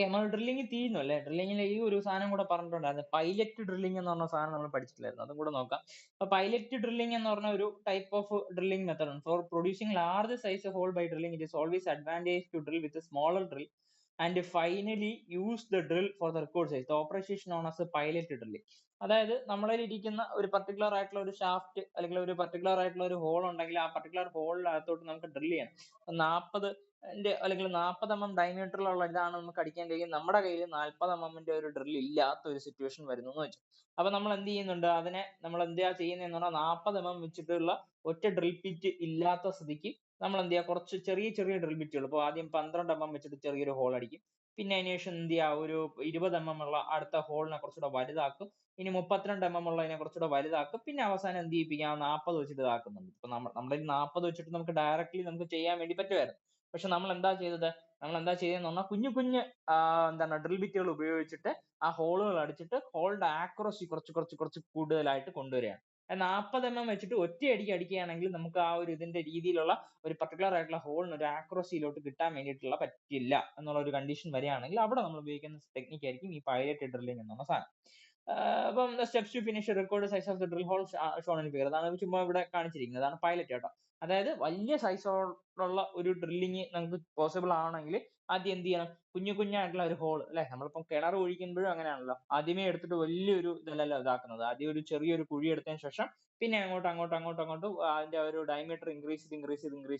നമ്മൾ ഡ്രില്ലിങ് തീരുന്നു അല്ലേ? ഡ്രില്ലിങ്ങിൽ ഈ ഒരു സാധനം കൂടെ പറഞ്ഞിട്ടുണ്ടായിരുന്നു. പൈലറ്റ് ഡ്രില്ലിംഗ് എന്ന് പറഞ്ഞ സാധനം നമ്മൾ പഠിച്ചിട്ടില്ലായിരുന്നു. അതും കൂടെ നോക്കാം. അപ്പൊ പൈലറ്റ് ഡ്രില്ലിംഗ് എന്ന് പറഞ്ഞ ഒരു ടൈപ്പ് ഓഫ് ഡ്രില്ലിംഗ് മെത്തേഡ് ആണ്. For producing large size hole by drilling it is always advantage to drill with smaller drill and finally use the drill for the record size. The operation is known as pilot drilling. അതായത് നമ്മളിൽ ഇരിക്കുന്ന ഒരു particular ആയിട്ടുള്ള ഒരു shaft അല്ലെങ്കിൽ ഒരു particular ആയിട്ടുള്ള ഒരു ഹോൾ ഉണ്ടെങ്കിൽ ആ പർട്ടിക്കുലർ ഹോളിനകത്തോട്ട് നമുക്ക് ഡ്രിൽ ചെയ്യണം. 40 അല്ലെങ്കിൽ 40 mm ഡയമീറ്ററിലുള്ള ഇതാണ് നമുക്ക് അടിക്കേണ്ടെങ്കിൽ നമ്മുടെ കയ്യിൽ 40 mm ഒരു ഡ്രിൽ ഇല്ലാത്ത ഒരു സിറ്റുവേഷൻ വരുന്നു എന്ന് വെച്ചു. അപ്പൊ നമ്മൾ എന്ത് ചെയ്യുന്നുണ്ട്, അതിനെ നമ്മൾ എന്താ ചെയ്യുന്നതെന്ന് പറഞ്ഞാൽ 40 mm വെച്ചിട്ടുള്ള ഒറ്റ ഡ്രിൽ പിറ്റ് ഇല്ലാത്ത സ്ഥിതിക്ക് നമ്മൾ എന്ത് ചെയ്യുക, കുറച്ച് ചെറിയ ചെറിയ ഡ്രിൽ പിറ്റുകൾ. ഇപ്പോൾ ആദ്യം 12 mm വെച്ചിട്ട് ചെറിയൊരു ഹോൾ അടിക്കും. പിന്നെ അതിന് ശേഷം എന്ത് ചെയ്യുക, ഒരു 20 mm ഉള്ള അടുത്ത ഹോളിനെ കുറച്ചുകൂടെ വലുതാക്കും. ഇനി 32 mm ഉള്ളതിനെ കുറച്ചുകൂടെ വലുതാക്കും. പിന്നെ അവസാനം എന്ത് ചെയ്യിപ്പിക്കാം, 40 വെച്ചിട്ട് ഇതാക്കുന്നുണ്ട്. ഇപ്പൊ നമ്മുടെ 40 വെച്ചിട്ട് നമുക്ക് ഡയറക്റ്റ്ലി നമുക്ക് ചെയ്യാൻ വേണ്ടി പറ്റുമായിരുന്നു. പക്ഷെ നമ്മൾ എന്താ ചെയ്തതെന്ന് പറഞ്ഞാൽ കുഞ്ഞു കുഞ്ഞ് എന്താണ് ഡ്രിൽ ബിറ്റുകൾ ഉപയോഗിച്ചിട്ട് ആ ഹോളുകൾ അടിച്ചിട്ട് ഹോളിന്റെ ആക്യുറസി കുറച്ച് കൂടുതലായിട്ട് കൊണ്ടുവരികയാണ്. 40 mm വെച്ചിട്ട് ഒറ്റയടിക്ക് അടിക്കുകയാണെങ്കിൽ നമുക്ക് ആ ഒരു ഇതിന്റെ രീതിയിലുള്ള ഒരു പർട്ടിക്കുലർ ആയിട്ടുള്ള ഹോളിന് ഒരു ആക്യുറസിയിലോട്ട് കിട്ടാൻ വേണ്ടിയിട്ടുള്ള പറ്റില്ല എന്നുള്ള ഒരു കണ്ടീഷൻ വരികയാണെങ്കിൽ അവിടെ നമ്മൾ ഉപയോഗിക്കുന്ന ടെക്നിക്ക് ആയിരിക്കും ഈ പൈലറ്റ് ഡ്രില്ലിംഗ് എന്നുള്ള സാധനം. അപ്പം steps to finish record size of the drill hole shown in figure. അതാണ് ചുമ്മാ ഇവിടെ കാണിച്ചിരിക്കുന്നത്. അതാണ് പൈലറ്റ് കേട്ടോ. അതായത് വലിയ സൈസോടുള്ള ഒരു ഡ്രില്ലിങ് നമുക്ക് പോസിബിൾ ആണെങ്കിൽ ആദ്യം എന്ത് ചെയ്യണം, കുഞ്ഞു കുഞ്ഞായിട്ടുള്ള ഒരു ഹോൾ അല്ലെ, നമ്മളിപ്പം കിണർ ഒഴിക്കുമ്പോഴും അങ്ങനെയാണല്ലോ, ആദ്യമേ എടുത്തിട്ട് വലിയൊരു ഇതല്ലല്ലോ ഇതാക്കുന്നത്. ആദ്യം ഒരു ചെറിയൊരു കുഴി എടുത്തതിന് ശേഷം പിന്നെ അങ്ങോട്ട് അതിന്റെ ഒരു ഡയമീറ്റർ ഇൻക്രീസ്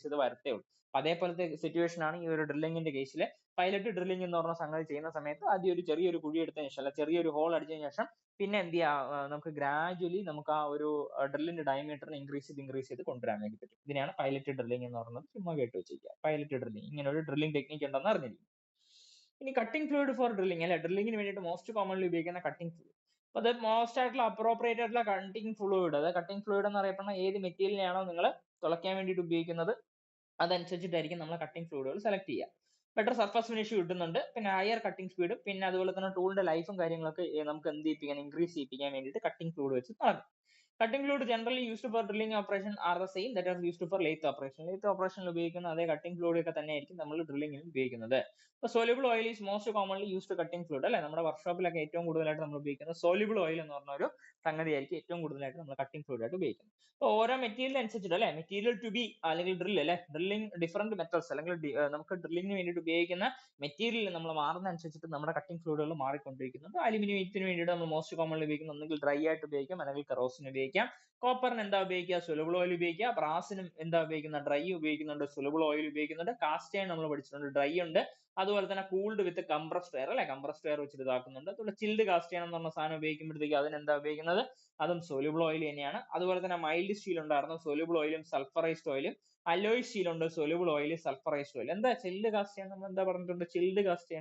ചെയ്ത് വരത്തേ ഉള്ളൂ. അതേപോലത്തെ സിറ്റുവേഷൻ ആണ് ഈ ഒരു ഡ്രില്ലിങ്ങിന്റെ കേസിൽ. പൈലറ്റ് ഡ്രില്ലിംഗ് എന്ന് പറഞ്ഞ സംഗതി ചെയ്യുന്ന സമയത്ത് ആദ്യം ഒരു ചെറിയൊരു കുഴി എടുത്തതിന് ശേഷം, അല്ല ചെറിയൊരു ഹോൾ അടിച്ചതിന് ശേഷം പിന്നെ എന്ത് ചെയ്യാം, നമുക്ക് ഗ്രാജുവലി നമുക്ക് ആ ഒരു ഡ്രില്ലിന്റെ ഡയമീറ്ററിനെ ഇൻക്രീസ് ചെയ്ത് കൊണ്ടുവരാൻ വേണ്ടി പറ്റും. ഇതിനെയാണ് പൈലറ്റ് ഡ്രില്ലിംഗ് എന്ന് പറയുന്നത്. ചുമ്മാ കേട്ട് വെച്ചിരിക്കുക, പൈലറ്റ് ഡ്രില്ലിംഗ്. ഇങ്ങനെ ഒരു ഡ്രില്ലിംഗ് ടെക്നിക്ക് ഉണ്ടെന്ന് അറിഞ്ഞിരിക്കും. ഇനി കട്ടിംഗ് ഫ്ലൂയിഡ് ഫോർ ഡ്രില്ലിംഗ് അല്ലെ, ഡ്രില്ലിങ്ങിന് വേണ്ടിയിട്ട് മോസ്റ്റ് കോമൺലി ഉപയോഗിക്കുന്ന കട്ടിംഗ് ഫ്ലൂയിഡ്. അപ്പൊ അത് മോസ്റ്റ് ആയിട്ടുള്ള അപ്രോപ്രിയേറ്റ് ആയിട്ടുള്ള കട്ടിംഗ് ഫ്ലൂയിഡ്, അതായത് കട്ടിംഗ് ഫ്ലൂയിഡ് എന്ന് അറിയപ്പെടുന്ന ഏത് മെറ്റീരിയലിനെയാണോ നിങ്ങൾ തുളയ്ക്കാൻ വേണ്ടിയിട്ട് ഉപയോഗിക്കുന്നത് അതനുസരിച്ചിട്ടായിരിക്കും നമ്മൾ കട്ടിംഗ് ഫ്ലൂയിഡുകൾ സെലക്ട് ചെയ്യുക. ബെറ്റർ സർഫസ് ഫിനിഷ് കിട്ടുന്നുണ്ട്, പിന്നെ ഹയർ കട്ടിംഗ് സ്പീഡും, പിന്നെ അതുപോലെ തന്നെ ടൂളിന്റെ ലൈഫും കാര്യങ്ങളൊക്കെ നമുക്ക് എന്ത് ചെയ്യിപ്പിക്കാൻ, ഇൻക്രീസ് ചെയ്യിപ്പിക്കാൻ വേണ്ടിയിട്ട് കട്ടിംഗ് ഫ്ലൂയിഡ് വെച്ച് നടക്കും. Cutting fluid generally used for drilling operation are the same that are used for lathe operation. Lathe operation ഉപയോഗിക്കുന്ന അതേ കട്ടിംഗ് ഫ്ലൂയിഡ് ഒക്കെ തന്നെയായിരിക്കും നമ്മൾ ഡ്രില്ലിങ്ങിലും ഉപയോഗിക്കുന്നത്. ഇപ്പൊ soluble oil is most commonly used to cutting fluid അല്ലെ, നമ്മുടെ വർക്ക്ഷോപ്പിലൊക്കെ ഏറ്റവും കൂടുതലായിട്ട് നമ്മൾ ഉപയോഗിക്കുന്നത് soluble oil എന്ന് പറഞ്ഞ ഒരു സംഗതിയായിരിക്കും ഏറ്റവും കൂടുതലായിട്ട് നമ്മൾ കട്ടിംഗ് ഫ്ലൂയിഡ് ആയിട്ട് ഉപയോഗിക്കുന്നത്. അപ്പൊ ഓരോ മെറ്റീരിയൽ അനുസരിച്ചിട്ട് അല്ലെ, മെറ്റീരിയൽ ടു ബി അല്ലെങ്കിൽ ഡ്രിൽ അല്ലെ, ഡ്രില്ലിംഗ് ഡിഫറെന്റ് മെത്തേഡ്സ് അല്ലെങ്കിൽ നമുക്ക് ഡ്രില്ലിങ്ങിന് വേണ്ടിയിട്ട് ഉപയോഗിക്കുന്ന മെറ്റീരിയൽ നമ്മൾ മാറുന്ന അനുസരിച്ചിട്ട് നമ്മുടെ കട്ടിംഗ് ഫ്ലൂയിഡുകൾ മാറിക്കൊണ്ടിരിക്കുന്നുണ്ട്. അലുമിനിയത്തിന് വേണ്ടിയിട്ട് നമ്മൾ മോസ്റ്റ് കോമൺലി ഉപയോഗിക്കുന്നത് ഒന്നെങ്കിൽ ഡ്രൈ ആയിട്ട് ഉപയോഗിക്കാം, അല്ലെങ്കിൽ കറോസിന് ഉപയോഗിക്കാം. കോപ്പറിന് എന്താ ഉപയോഗിക്കുക, soluble oil ഉപയോഗിക്കുക. ബ്രാസിനും എന്താ ഉപയോഗിക്കുന്നത്, ഡ്രൈ ഉപയോഗിക്കുന്നുണ്ട്, soluble oil ഉപയോഗിക്കുന്നുണ്ട്. കാസ്റ്റ് അയൺ നമ്മൾ പഠിച്ചിട്ടുണ്ട്, ഡ്രൈ ഉണ്ട്. അതുപോലെ തന്നെ കൂൾഡ് വിത്ത് കംപ്രസ്ഡ് എയർ അല്ലെ, കംപ്രസ്ഡ് എയർ വെച്ചിട്ട് ഇതാക്കുന്നുണ്ട്. അതുപോലെ ചിൽഡ് കാസ്റ്റ് അയൺ എന്ന് പറഞ്ഞ സാധനം ഉപയോഗിക്കുമ്പോഴത്തേക്ക് അതിനെന്താ ഉപയോഗിക്കുന്നത്, അതും soluble oil തന്നെയാണ്. അതുപോലെ തന്നെ മൈൽഡ് സ്റ്റീൽ ഉണ്ടായിരുന്നു, soluble oilഉം സൾഫറൈസ്ഡ് ഓയിലും. അലോയ് സ്റ്റീൽ ഉണ്ട്, soluble oil, സൾഫറൈസ്ഡ് ഓയിൽ. എന്താ ചിൽഡ് കാസ്റ്റ് അയൺ നമ്മൾ എന്താ പറഞ്ഞിട്ടുണ്ട്, chilled cast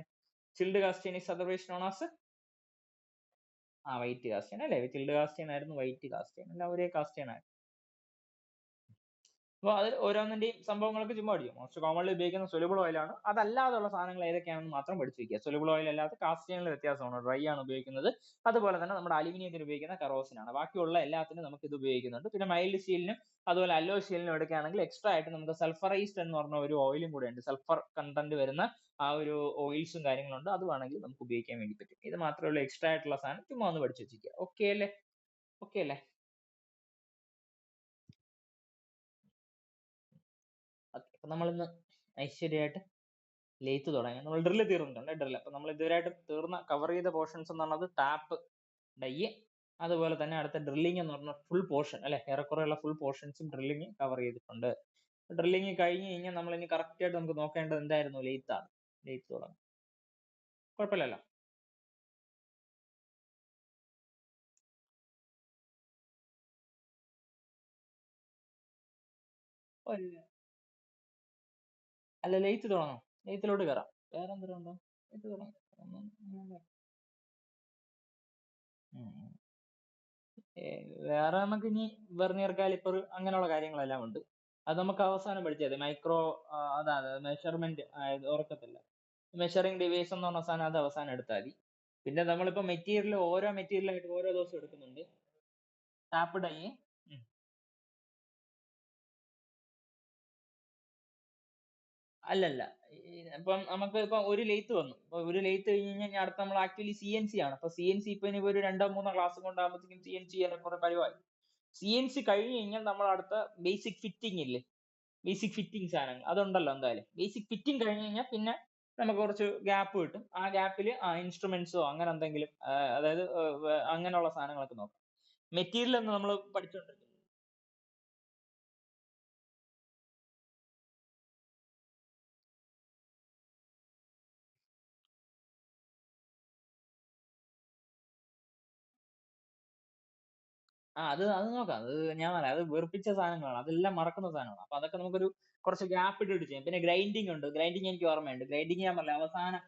iron is otherwise known as white cast iron അല്ലെ, ചിൽഡ് കാസ്റ്റ് അയൺ ആയിരുന്നു വൈറ്റ് കാസ്റ്റ് അയൺ, എല്ലാം ഒരേ കാസ്റ്റ് അയൺ ആയിരുന്നു. അപ്പൊ അത് ഓരോന്നിന്റെയും സംഭവങ്ങളൊക്കെ ചുമ്മാ പഠിക്കും. മോസ്റ്റ് കോമൺലി ഉപയോഗിക്കുന്ന soluble oil ആണ്. അതല്ലാതുള്ള സാധനങ്ങൾ ഏതൊക്കെയാണെന്ന് മാത്രം പഠിച്ചു വെക്കുക. soluble oil അല്ലാത്ത കാസ്റ്റ് അയണിൽ വ്യത്യാസമാണ്, ഡ്രൈ ആണ് ഉപയോഗിക്കുന്നത്. അതുപോലെ തന്നെ നമ്മുടെ അലുമിനിയത്തിന് ഉപയോഗിക്കുന്ന കറോസിൻ ആണ്. ബാക്കിയുള്ള എല്ലാത്തിനും നമുക്ക് ഇത് ഉപയോഗിക്കുന്നുണ്ട്. പിന്നെ മൈൽഡ് സ്റ്റീലിനും അതുപോലെ അലോയ് സ്റ്റീലിനും എടുക്കുകയാണെങ്കിൽ എക്സ്ട്രാ ആയിട്ട് നമുക്ക് സൾഫറൈസ്ഡ് എന്ന് പറഞ്ഞ ഒരു ഓയിലും കൂടെ ഉണ്ട്. സൾഫർ കണ്ടന്റ് വരുന്ന ആ ഒരു ഓയിൽസും കാര്യങ്ങളുണ്ട്. അത് വേണമെങ്കിൽ നമുക്ക് ഉപയോഗിക്കാൻ വേണ്ടി പറ്റും. ഇത് മാത്രമേ ഉള്ളൂ എക്സ്ട്രാ ആയിട്ടുള്ള സാധനം, ചുമ്മാ ഒന്ന് പഠിച്ചു വെച്ചിരിക്കുക. ഓക്കെ അല്ലേ? അപ്പൊ നമ്മളിന്ന് ഐശ്വര്യമായിട്ട് ലെയ്ത്ത് തുടങ്ങി. നമ്മൾ ഡ്രില്ല് തീർന്നിട്ടുണ്ട്, ഡ്രില്ല്. അപ്പൊ നമ്മൾ ഇതുവരെയായിട്ട് കവർ ചെയ്ത പോർഷൻസ് എന്ന് പറഞ്ഞത് ടാപ്പ്, ഡൈ, അതുപോലെ തന്നെ അടുത്ത ഡ്രില്ലിംഗ് എന്ന് പറഞ്ഞ ഫുൾ പോർഷൻ അല്ലെ, ഏറെക്കുറെയുള്ള ഫുൾ പോർഷൻസും ഡ്രില്ലിംഗ് കവർ ചെയ്തിട്ടുണ്ട്. ഡ്രില്ലിംഗ് കഴിഞ്ഞ് കഴിഞ്ഞാൽ നമ്മൾ ഇനി കറക്റ്റ് ആയിട്ട് നമുക്ക് നോക്കേണ്ടത് എന്തായിരുന്നു, ലെയ്ത്ത് ആണ്. ലെയ്ത്ത് തുടങ്ങും, കുഴപ്പമില്ലല്ലോ. അല്ല, ലെയ്ത്ത് തുടങ്ങാം, ലെയ്ത്തിലോട്ട് കയറാം. വേറെ എന്തെങ്കിലും ഉണ്ടോ? ലെയ്ത്ത് തുടങ്ങാം. വേറെ നമുക്ക് ഇനി വെർനിയർ കാലിപ്പർ അങ്ങനെയുള്ള കാര്യങ്ങളെല്ലാം ഉണ്ട്. അത് നമുക്ക് അവസാനം പഠിച്ചാൽ മതി. മൈക്രോ അതാണ് മെഷർമെന്റ് ഓർക്കത്തില്ല, മെഷറിംഗ് ഡിവൈസ് എന്ന് പറഞ്ഞ സാധനം അത് അവസാനം എടുത്താൽ മതി. പിന്നെ നമ്മളിപ്പോ ഓരോ മെറ്റീരിയലായിട്ട് ഓരോ ദിവസം എടുക്കുന്നുണ്ട്. ടാപ്പ് ഡൈ, അല്ലല്ല, ഇപ്പം നമുക്ക് ഇപ്പൊ ഒരു ലെയ്ത്ത് വന്നു. ഒരു ലെയ്ത്ത് കഴിഞ്ഞ് കഴിഞ്ഞാൽ ഇനി അടുത്ത നമ്മൾ ആക്ച്വലി CNC ആണ്. അപ്പൊ CNC ഇപ്പൊ ഇനി ഒരു 2 3 ക്ലാസ് കൊണ്ടാകുമ്പോഴത്തേക്കും CNC കുറെ കഴിവായി. CNC കഴിഞ്ഞ് കഴിഞ്ഞാൽ നമ്മൾ അടുത്ത ബേസിക് ഫിറ്റിംഗ് ഇല്ലേ, ബേസിക് ഫിറ്റിംഗ് സാധനങ്ങൾ അതുണ്ടല്ലോ എന്തായാലും. ബേസിക് ഫിറ്റിംഗ് കഴിഞ്ഞ് കഴിഞ്ഞാൽ പിന്നെ നമുക്ക് കുറച്ച് ഗ്യാപ്പ് കിട്ടും. ആ ഗ്യാപ്പിൽ ഇൻസ്ട്രുമെന്റ്സോ അങ്ങനെ എന്തെങ്കിലും അതായത് അങ്ങനെയുള്ള സാധനങ്ങളൊക്കെ നോക്കാം. മെറ്റീരിയൽ എന്ന് നമ്മൾ പഠിച്ചുകൊണ്ടിരിക്കുന്നത്. അത് അത് നോക്കാം. അത് ഞാൻ പറയാം. അത് വെറുപ്പിച്ച സാധനങ്ങളാണ്. അതെല്ലാം മറക്കുന്ന സാധനങ്ങളാണ്. അപ്പൊ അതൊക്കെ നമുക്കൊരു കുറച്ച് ഗ്യാപ്പ് ഇട്ടിട്ട് ചെയ്യാം. പിന്നെ ഗ്രൈൻഡിങ് ഉണ്ട്. ഗ്രൈൻഡിങ് എനിക്ക് ഓർമ്മയുണ്ട്. ഗ്രൈൻഡിങ് ഞാൻ പറഞ്ഞില്ലേ അവസാനം,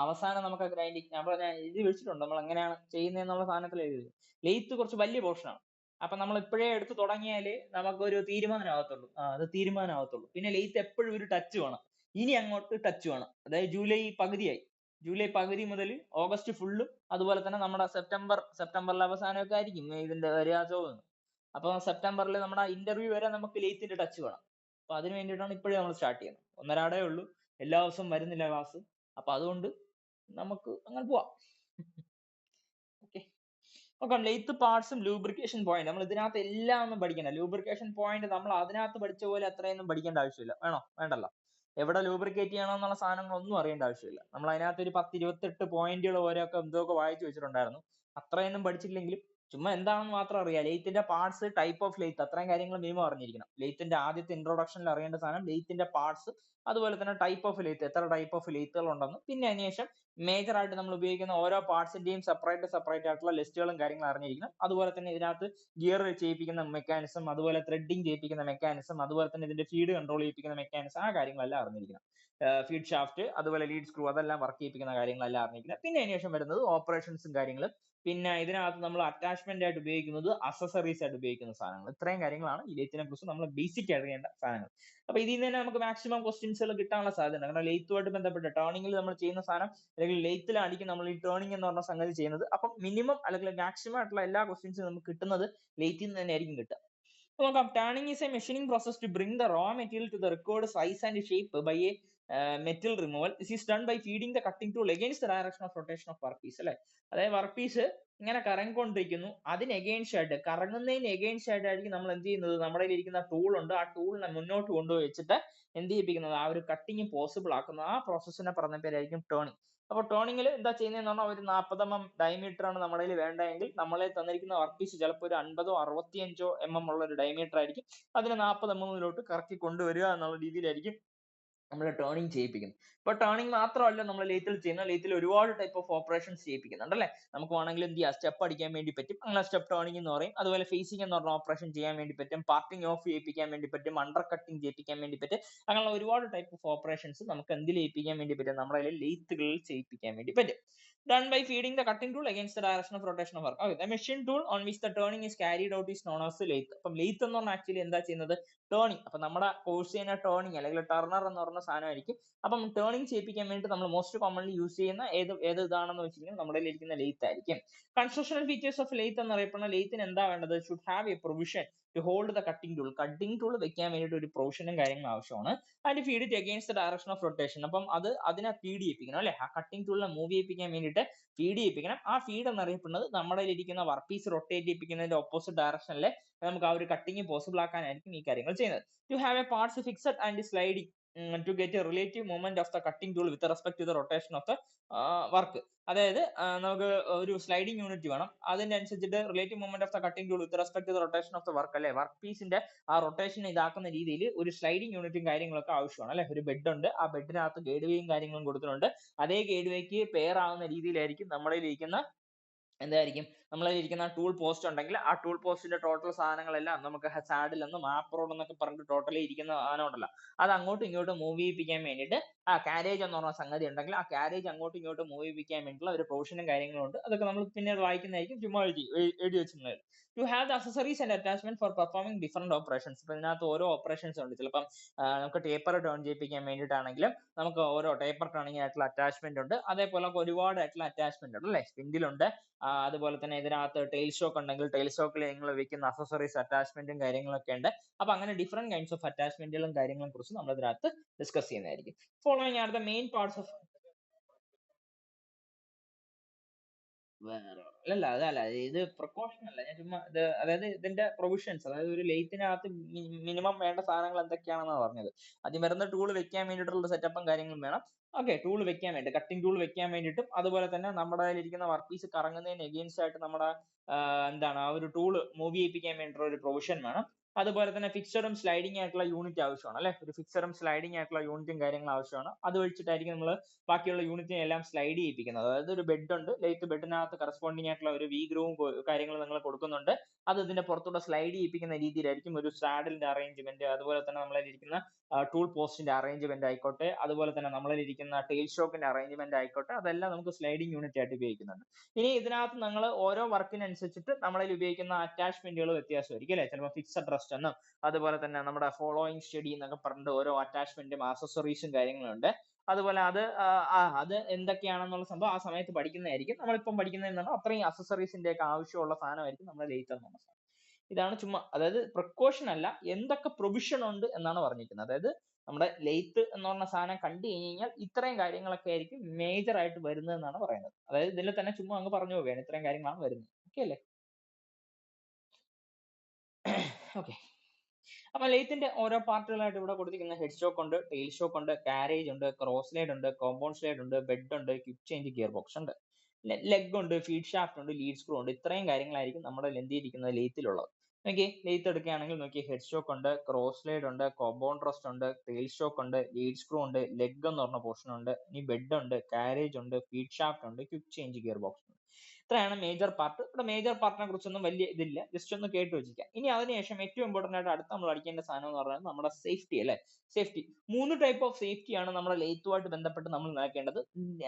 അവസാനം നമുക്ക് ഗ്രൈൻഡിങ് ഞാൻ പറഞ്ഞ എഴുതി വെച്ചിട്ടുണ്ട്. നമ്മൾ എങ്ങനെയാണ് ചെയ്യുന്നതെന്നുള്ള സാധനത്തിൽ എഴുതി. ലെയ്ത്ത് കുറച്ച് വലിയ പോർഷനാണ്. അപ്പൊ നമ്മൾ ഇപ്പോഴേ എടുത്ത് തുടങ്ങിയാലേ നമുക്കൊരു തീരുമാനമാകത്തുള്ളൂ. അത് തീരുമാനമാകത്തുള്ളൂ. പിന്നെ ലെയ്ത്ത് എപ്പോഴും ഒരു ടച്ച് വേണം. ഇനി അങ്ങോട്ട് ടച്ച് വേണം. അതായത് ജൂലൈ പകുതിയായി. ജൂലൈ പകുതി മുതൽ ഓഗസ്റ്റ് ഫുള്ളും അതുപോലെ തന്നെ നമ്മുടെ സെപ്റ്റംബറിലെ അവസാനമൊക്കെ ആയിരിക്കും ഇതിന്റെ വരിക തോന്നുന്നു. അപ്പൊ സെപ്റ്റംബറിൽ നമ്മുടെ ഇന്റർവ്യൂ വരെ നമുക്ക് ലെയ്ത്തിന്റെ ടച്ച് വേണം. അപ്പൊ അതിന് വേണ്ടിയിട്ടാണ് ഇപ്പോഴേ നമ്മൾ സ്റ്റാർട്ട് ചെയ്യുന്നത്. ഒന്നരാടേ ഉള്ളൂ, എല്ലാ ദിവസവും വരുന്നില്ല ക്ലാസ്. അപ്പൊ അതുകൊണ്ട് നമുക്ക് അങ്ങനെ പോവാം. ഓക്കെ, നോക്കാം. ലെയ്ത്ത് പാർട്സും ലൂബ്രിക്കേഷൻ പോയിന്റ് നമ്മൾ ഇതിനകത്ത് എല്ലാം ഒന്നും പഠിക്കണ്ട. ലൂബ്രിക്കേഷൻ പോയിന്റ് നമ്മൾ അതിനകത്ത് പഠിച്ച പോലെ അത്രയൊന്നും പഠിക്കേണ്ട ആവശ്യമില്ല. വേണോ? വേണ്ടല്ലോ. എവിടെ ലൂബ്രിക്കേറ്റ് ചെയ്യണം എന്നുള്ള സാധനങ്ങളൊന്നും അറിയേണ്ട ആവശ്യമില്ല. നമ്മൾ അതിനകത്ത് ഒരു 10 28 പോയിന്റുകൾ ഓരോക്കെ എന്തൊക്കെ വായിച്ചു വെച്ചിട്ടുണ്ടായിരുന്നു. അത്രയൊന്നും പഠിച്ചില്ലെങ്കിലും ചുമ്മാ എന്താണെന്ന് മാത്രം അറിയാം. ലെയ്ത്തിന്റെ പാർട്സ്, ടൈപ്പ് ഓഫ് ലെയ്ത്ത്, അത്രയും കാര്യങ്ങൾ മിനിമം അറിഞ്ഞിരിക്കണം. ലെയ്ത്തിന്റെ ആദ്യത്തെ ഇൻട്രൊഡക്ഷനിൽ അറിയേണ്ട സാധനം ലെയ്ത്തിന്റെ പാർട്സ്, അതുപോലെ തന്നെ ടൈപ്പ് ഓഫ് ലെയ്ത്ത്, എത്ര ടൈപ്പ് ഓഫ് ലെയ്ത്തുകൾ ഉണ്ടെന്ന്. പിന്നെ അതിനുശേഷം മേജർ ആയിട്ട് നമ്മൾ ഉപയോഗിക്കുന്ന ഓരോ പാർട്സിന്റെയും സെപ്പറേറ്റ് ആയിട്ടുള്ള ലിസ്റ്റുകളും കാര്യങ്ങളും അറിഞ്ഞിരിക്കണം. അതുപോലെ തന്നെ ഇതിനകത്ത് ഗിയർ ചെയ്യിപ്പിക്കുന്ന മെക്കാനിസം, അതുപോലെ ത്രെഡിങ് ചെയ്യിപ്പിക്കുന്ന മെക്കാനിസം, അതുപോലെ തന്നെ ഇതിന്റെ ഫീഡ് കൺട്രോൾ ചെയ്യിപ്പിക്കുന്ന മെക്കാനിസം, ആ കാര്യങ്ങളെല്ലാം അറിഞ്ഞിരിക്കണം. ഫീഡ് ഷാഫ്റ്റ്, അതുപോലെ ലീഡ് സ്ക്രൂ, അതെല്ലാം വർക്ക് ചെയ്യിപ്പിക്കുന്ന കാര്യങ്ങളെല്ലാം അറിഞ്ഞിരിക്കണം. പിന്നെ അതിനുശേഷം വരുന്നത് ഓപ്പറേഷൻസും കാര്യങ്ങളും. പിന്നെ ഇതിനകത്ത് നമ്മൾ അറ്റാച്ച്മെന്റ് ആയിട്ട് ഉപയോഗിക്കുന്നത്, അക്സസറീസ് ആയിട്ട് ഉപയോഗിക്കുന്ന സാധനങ്ങൾ. ഇത്രയും കാര്യങ്ങളാണ് ഈ ലെയ്ത്തിനെ കുറിച്ച് നമ്മൾ ബേസിക് അറിയേണ്ട സാധനങ്ങൾ. അപ്പൊ ഇതിൽ നിന്ന് തന്നെ നമുക്ക് മാക്സിമം ക്വസ്റ്റ്യൻസുകൾ കിട്ടാനുള്ള സാധ്യത. കാരണം ലെയ്ത്തുമായിട്ട് ബന്ധപ്പെട്ട് ടേണിംഗിൽ നമ്മൾ ചെയ്യുന്ന സാധനം അല്ലെങ്കിൽ ലെയ്ത്തിലായിരിക്കും നമ്മൾ ഈ ടേണിംഗ് എന്ന് പറഞ്ഞ സംഗതി ചെയ്യുന്നത്. അപ്പം മിനിമം അല്ലെങ്കിൽ മാക്സിമം ആയിട്ടുള്ള എല്ലാ ക്വസ്റ്റ്യൻസും നമുക്ക് കിട്ടുന്നത് ലെയ്ത്തിൽ നിന്ന് തന്നെ ആയിരിക്കും കിട്ടുക. നോക്കാം. Turning is a machining process to bring the raw material to the required size and shape by a metal removal. This is done by feeding the cutting tool against the direction of rotation of work piece. അല്ലെ, അതായത് work piece ഇങ്ങനെ കറങ്ങിക്കൊണ്ടിരിക്കുന്നു, അതിന് against ആയിട്ട്, കറങ്ങുന്നതിന് against ആയിട്ടായിരിക്കും നമ്മൾ എന്ത് ചെയ്യുന്നത്, നമ്മുടെ കയ്യിൽ ഇരിക്കുന്ന ടൂൾ ഉണ്ട്, ആ ടൂളിനെ മുന്നോട്ട് കൊണ്ടുപോയി വെച്ചിട്ട് എന്ത് ചെയ്യിപ്പിക്കുന്നത്, ആ ഒരു കട്ടിങ് പോസിബിൾ ആക്കുന്ന ആ പ്രോസസ്സിനെ പറഞ്ഞ പേരായിരിക്കും ടേണിംഗ്. അപ്പൊ ടേണിംഗിൽ എന്താ ചെയ്യുന്നതെന്ന് പറഞ്ഞാൽ ഒരു 40 mm ഡയമീറ്റർ ആണ് നമ്മുടെ കയ്യിൽ വേണ്ടതെങ്കിൽ നമ്മളെ തന്നിരിക്കുന്ന വർക്ക് പീസ് ചിലപ്പോൾ ഒരു 50 65 mm ഉള്ള ഒരു ഡയമീറ്റർ ആയിരിക്കും. അതിനെ 40 mm കറക്കി കൊണ്ടുവരിക എന്നുള്ള രീതിയിലായിരിക്കും നമ്മൾ ടേണിംഗ് ചെയ്യിപ്പിക്കുന്നത്. ഇപ്പൊ ടേണിംഗ് മാത്രമല്ല നമ്മൾ ലെയ്ത്തിൽ ചെയ്യുന്നത്. ലെയ്ത്തിൽ ഒരുപാട് ടൈപ്പ് ഓഫ് ഓപ്പറേഷൻസ് ചെയ്യിപ്പിക്കുന്നുണ്ട് അല്ലേ. നമുക്ക് വേണമെങ്കിൽ എന്ത് ചെയ്യാം, സ്റ്റെപ്പ് അടിക്കാൻ വേണ്ടി പറ്റും, അങ്ങനെ സ്റ്റെപ്പ് ടേണിംഗ് എന്ന് പറയും. അതുപോലെ ഫേസിംഗ് എന്ന് പറഞ്ഞ ഓപ്പറേഷൻ ചെയ്യാൻ വേണ്ടി പറ്റും, പാർട്ടിംഗ് ഓഫ് ചെയ്യിപ്പിക്കാൻ വേണ്ടി പറ്റും, അണ്ടർ കട്ടിംഗ് ചെയ്യിപ്പിക്കാൻ വേണ്ടി പറ്റും. അങ്ങനെയുള്ള ഒരുപാട് ടൈപ്പ് ഓഫ് ഓപ്പറേഷൻസ് നമുക്ക് എന്തിൽ ചെയ്യിപ്പിക്കാൻ വേണ്ടി പറ്റും, നമ്മുടെ ലെയ്ത്തുകളിൽ ചെയ്യിപ്പിക്കാൻ വേണ്ടി പറ്റും. Done by feeding the cutting tool against the direction of rotation of work. Okay, the machine tool on which the turning is carried out is known as lathe. അപ്പം ലെയ്ത്ത് എന്ന് പറഞ്ഞാൽ ആക്ച്വലി എന്താ ചെയ്യുന്നത്, ടേണിംഗ്. അപ്പൊ നമ്മുടെ course ചെയ്യുന്ന turning അല്ലെങ്കിൽ Turner എന്ന് പറഞ്ഞ സാധനമായിരിക്കും. അപ്പം ടേണിംഗ് ചെയ്യിപ്പിക്കാൻ വേണ്ടി നമ്മൾ മോസ്റ്റ് കോമൺലി യൂസ് ചെയ്യുന്ന ഏത് ഇതാണെന്ന് വെച്ചിട്ടുണ്ടെങ്കിൽ നമ്മുടെ ഇരിക്കുന്ന ലെയ്ത്ത് ആയിരിക്കും. കൺസ്ട്രക്ഷണൽ ഫീച്ചേഴ്സ് ഓഫ് ലെയ്ത്ത് എന്നറിയപ്പെടുന്ന ലെയ്ത്തിന് എന്താ വേണ്ടത്, should have a provision to hold the cutting tool. Cutting tool വെക്കാൻ വേണ്ടിയിട്ട് ഒരു പ്രൊവിഷനും കാര്യങ്ങളും ആവശ്യമാണ്. And feed it against the direction of rotation. അപ്പം അതിനെ ഫീഡ് ചെയ്യിപ്പിക്കണം അല്ലെ, ആ കട്ടിംഗ് ടൂളിനെ മൂവ് ചെയ്യിപ്പിക്കാൻ വേണ്ടിയിട്ട് ഫീഡ് ചെയ്യിപ്പിക്കണം. ആ ഫീഡ് എന്നറിയപ്പെടുന്നത് നമ്മുടെ ഇരിക്കുന്ന വർക്ക് പീസ് റൊട്ടേറ്റ് ചെയ്യിപ്പിക്കുന്നതിന്റെ ഓപ്പോസിറ്റ് ഡയറക്ഷനിൽ നമുക്ക് ആ ഒരു കട്ടിങ് പോസിബിൾ ആക്കാനായിരിക്കും ഈ കാര്യങ്ങൾ ചെയ്യുന്നത്. To have a parts fixed and sliding to get a relative movement of the cutting tool with respect to the rotation of the work. അതായത് നമുക്ക് ഒരു സ്ലൈഡിംഗ് യൂണിറ്റ് വേണം, അതിനനുസരിച്ചിട്ട് relative movement of the cutting tool with respect to the rotation of the work അല്ലെ, work പീസിന്റെ ആ rotation ഇതാക്കുന്ന രീതിയിൽ ഒരു സ്ലൈഡിംഗ് യൂണിറ്റും കാര്യങ്ങളൊക്കെ ആവശ്യമാണ് അല്ലെ. ഒരു ബെഡ് ഉണ്ട്, ആ ബെഡിനകത്ത് ഗൈഡ് വേയും കാര്യങ്ങളും കൊടുത്തിട്ടുണ്ട്. അതേ ഗൈഡ് വേക്ക് പെയർ ആവുന്ന രീതിയിലായിരിക്കും നമ്മുടെ ഇരിക്കുന്ന എന്തായിരിക്കും, നമ്മളിൽ ഇരിക്കുന്ന ടൂൾ പോസ്റ്റ് ഉണ്ടെങ്കിൽ ആ ടൂൾ പോസ്റ്റിന്റെ ടോട്ടൽ സാധനങ്ങളെല്ലാം നമുക്ക് സാഡിൽ എന്നും ആപ്രോഡ് എന്നൊക്കെ പറഞ്ഞിട്ട് ടോട്ടലി ഇരിക്കുന്ന സാധനം ഉണ്ടല്ലോ, അത് അങ്ങോട്ടും ഇങ്ങോട്ടും മൂവ് ചെയ്യിപ്പിക്കാൻ വേണ്ടിയിട്ട് ആ കാരേജ് എന്ന് പറഞ്ഞ സംഗതി ഉണ്ടെങ്കിൽ ആ കാരേജ് അങ്ങോട്ടും ഇങ്ങോട്ടും മൂവ് ചെയ്യിപ്പിക്കാൻ വേണ്ടിയിട്ടുള്ള ഒരു പ്രൊവിഷനും കാര്യങ്ങളും ഉണ്ട്. അതൊക്കെ നമ്മൾ പിന്നെ വായിക്കുന്നതായിരിക്കും, ചുമ്മാ എഴുതി വെച്ചിട്ടുള്ളത്. To have the accessories and attachment for performing different operations. ഇപ്പൊ ഇതിനകത്ത് ഓരോ ഓപ്പറേഷൻസ് ഉണ്ട്. ചിലപ്പം നമുക്ക് ടേപ്പർ ടേൺ ചെയ്യിപ്പിക്കാൻ വേണ്ടിയിട്ടാണെങ്കിലും നമുക്ക് ഓരോ ടേപ്പർ ടേണിംഗ് ആയിട്ടുള്ള അറ്റാച്ച്മെന്റ് ഉണ്ട്. അതേപോലെ ഒരുപാട് ആയിട്ടുള്ള അറ്റാച്ച്മെന്റ് ഉണ്ട് അല്ലെ. സ്പിൻഡിലുണ്ട്, അതുപോലെ തന്നെ ഇതിനകത്ത് ടെയിൽ ഷോക്ക് ഉണ്ടെങ്കിൽ ടെയിൽ ഷോക്കിൽ നിങ്ങൾ വെക്കുന്ന അക്സസറീസ് അറ്റാച്ച്മെന്റും കാര്യങ്ങളൊക്കെ ഉണ്ട്. അപ്പൊ അങ്ങനെ ഡിഫറെന്റ് കൈൻഡ്സ് ഓഫ് അറ്റാച്ച്മെന്റുകളും കാര്യങ്ങളും കുറിച്ച് നമ്മൾ ഇതിനകത്ത് ഡിസ്കസ് ചെയ്യുന്നതായിരിക്കും. following are the main parts of വേറെ അല്ലല്ല അതല്ല ഇത് പ്രിക്കോഷൻ അല്ല, ഞാൻ ചുമ്മാ ഇത് അതായത് ഇതിന്റെ പ്രൊവിഷൻസ്, അതായത് ഒരു ലെയ്ത്തിനകത്ത് മിനിമം വേണ്ട സാധനങ്ങൾ എന്തൊക്കെയാണെന്നാണ് പറഞ്ഞത്. ആദ്യം വരുന്ന ടൂൾ വെക്കാൻ വേണ്ടിയിട്ടുള്ള സെറ്റപ്പും കാര്യങ്ങളും വേണം. ഓക്കെ, ടൂൾ വെക്കാൻ വേണ്ടി കട്ടിംഗ് ടൂൾ വെക്കാൻ വേണ്ടിയിട്ടും അതുപോലെ തന്നെ നമ്മുടെ കയ്യിലിരിക്കുന്ന വർക്ക് പീസ് കറങ്ങുന്നതിന് എഗെയിൻസ്റ്റ് ആയിട്ട് നമ്മുടെ എന്താണ് ആ ഒരു ടൂൾ മൂവ് ചെയ്യിപ്പിക്കാൻ വേണ്ടിയിട്ടുള്ള ഒരു പ്രൊവിഷൻ വേണം. അതുപോലെ തന്നെ ഫിക്സഡും സ്ലൈഡിംഗ് ആയിട്ടുള്ള യൂണിറ്റ് ആവശ്യമാണ് അല്ലെ, ഒരു ഫിക്സഡും സ്ലൈഡിംഗ് ആയിട്ടുള്ള യൂണിറ്റും കാര്യങ്ങളും ആവശ്യമാണ്. അത് വെച്ചിട്ടായിരിക്കും നമ്മൾ ബാക്കിയുള്ള യൂണിറ്റിനെ എല്ലാം സ്ലൈഡ് ചെയ്യിപ്പിക്കുന്നത്. അതായത് ഒരു ബെഡ് ഉണ്ട്, ലെയ്ത്ത് ബെഡിനകത്ത് കറസ്പോണ്ടിങ് ആയിട്ടുള്ള ഒരു വി ഗ്രൂവും കാര്യങ്ങൾ നിങ്ങൾ കൊടുക്കുന്നുണ്ട്. അത് ഇതിന്റെ പുറത്തൂടെ സ്ലൈഡ് ചെയ്യിപ്പിക്കുന്ന രീതിയിലായിരിക്കും ഒരു സാഡിലിന്റെ അറേഞ്ച്മെന്റ്, അതുപോലെ തന്നെ നമ്മളിരിക്കുന്ന ടൂൾ പോസ്റ്റിന്റെ അറേഞ്ച്മെന്റ് ആയിക്കോട്ടെ, അതുപോലെ തന്നെ നമ്മളിരിക്കുന്ന ടെയിൽ ഷോക്കിന്റെ അറേഞ്ച്മെന്റ് ആയിക്കോട്ടെ, അതെല്ലാം നമുക്ക് സ്ലൈഡിംഗ് യൂണിറ്റ് ആയിട്ട് ഉപയോഗിക്കുന്നുണ്ട്. ഇനി ഇതിനകത്ത് നിങ്ങൾ ഓരോ വർക്കിനനുസരിച്ചിട്ട് നമ്മളിൽ ഉപയോഗിക്കുന്ന അറ്റാച്ച്മെന്റുകൾ വ്യത്യാസമായിരിക്കും അല്ലെ. ചിലപ്പോൾ ഫിക്സഡ് റെസ്റ്റ് എന്നും അതുപോലെ തന്നെ നമ്മുടെ ഫോളോയിങ് സ്റ്റഡി എന്നൊക്കെ പറഞ്ഞിട്ട് ഓരോ അറ്റാച്ച്മെന്റും ആക്സസറീസും കാര്യങ്ങളുണ്ട്. അതുപോലെ അത് എന്തൊക്കെയാണെന്നുള്ള സംഭവം ആ സമയത്ത് പഠിക്കുന്നതായിരിക്കും. നമ്മളിപ്പം പഠിക്കുന്നതെന്ന് പറഞ്ഞാൽ അത്രയും അക്സസറീസിന്റെ ഒക്കെ ആവശ്യമുള്ള സാധനമായിരിക്കും നമ്മുടെ ലെയ്ത്ത് എന്ന് പറഞ്ഞ സാധനം. ഇതാണ് ചുമ്മാ, അതായത് പ്രിക്കോഷൻ അല്ല, എന്തൊക്കെ പ്രൊവിഷൻ ഉണ്ട് എന്നാണ് പറഞ്ഞിരിക്കുന്നത്. അതായത് നമ്മുടെ ലെയ്ത്ത് എന്ന് പറഞ്ഞ സാധനം കണ്ടു കഴിഞ്ഞാൽ ഇത്രയും കാര്യങ്ങളൊക്കെ ആയിരിക്കും മേജർ ആയിട്ട് വരുന്നത് എന്നാണ് പറയുന്നത്. അതായത് ഇതിൽ തന്നെ ചുമ്മാ അങ്ങ് പറഞ്ഞു പോവുകയാണ്, ഇത്രയും കാര്യങ്ങളാണ് വരുന്നത്. ഓക്കെ അല്ലേ? ഓക്കെ, അപ്പൊ ലെയ്ത്തിന്റെ ഓരോ പാർട്ടുകളായിട്ട് ഇവിടെ കൊടുത്തിരിക്കുന്ന ഹെഡ് സ്റ്റോക്ക് ഉണ്ട്, ടെയിൽ സ്റ്റോക്ക് ഉണ്ട്, കാരേജ് ഉണ്ട്, ക്രോസ് സ്ലൈഡ് ഉണ്ട്, കോമ്പൗണ്ട് സ്ലൈഡ് ഉണ്ട്, ബെഡ് ഉണ്ട്, ക്വിക്ക് ചേഞ്ച് ഗിയർ ബോക്സ് ഉണ്ട്, ലെഗ് ഉണ്ട്, ഫീഡ് ഷാഫ്റ്റ് ഉണ്ട്, ലീഡ് സ്ക്രൂ ഉണ്ട്. ഇത്രയും കാര്യങ്ങളായിരിക്കും നമ്മുടെ ലെന്തിയിരിക്കുന്ന ലെയ്ത്തിലുള്ളത്. നോക്കി ലെയ്ത്ത് എടുക്കുകയാണെങ്കിൽ നോക്കി, ഹെഡ് സ്റ്റോക്ക് ഉണ്ട്, ക്രോസ് സ്ലൈഡ് ഉണ്ട്, കോമ്പൗണ്ട് റെസ്റ്റ് ഉണ്ട്, ടെയിൽ സ്റ്റോക്ക് ഉണ്ട്, ലീഡ് സ്ക്രൂ ഉണ്ട്, ലെഗ് എന്ന് പറഞ്ഞ പോർഷൻ ഉണ്ട്, ഇനി ബെഡ് ഉണ്ട്, കാരേജ് ഉണ്ട്, ഫീഡ് ഷാഫ്റ്റ് ഉണ്ട്, ക്വിക്ക് ചേഞ്ച് ഗിയർ ബോക്സ് ഉണ്ട്. ഇത്രയാണ് മേജർ പാർട്ട്. ഇവിടെ മേജർ പാർട്ടിനെ കുറിച്ചൊന്നും വലിയ ഇതില്ല, ജസ്റ്റ് ഒന്ന് കേട്ട് വെച്ചിരിക്കാം. ഇനി അതിനുശേഷം ഏറ്റവും ഇമ്പോർട്ടന്റ് ആയിട്ട് അടുത്ത് നമ്മൾ പഠിക്കേണ്ട സാധനം എന്ന് പറയുന്നത് നമ്മുടെ സേഫ്റ്റി അല്ലെ. സേഫ്റ്റി, 3 ടൈപ്പ് ഓഫ് സേഫ്റ്റി ആണ് നമ്മുടെ ലെയ്ത്തുമായിട്ട് ബന്ധപ്പെട്ട് നമ്മൾ നോക്കേണ്ടത്.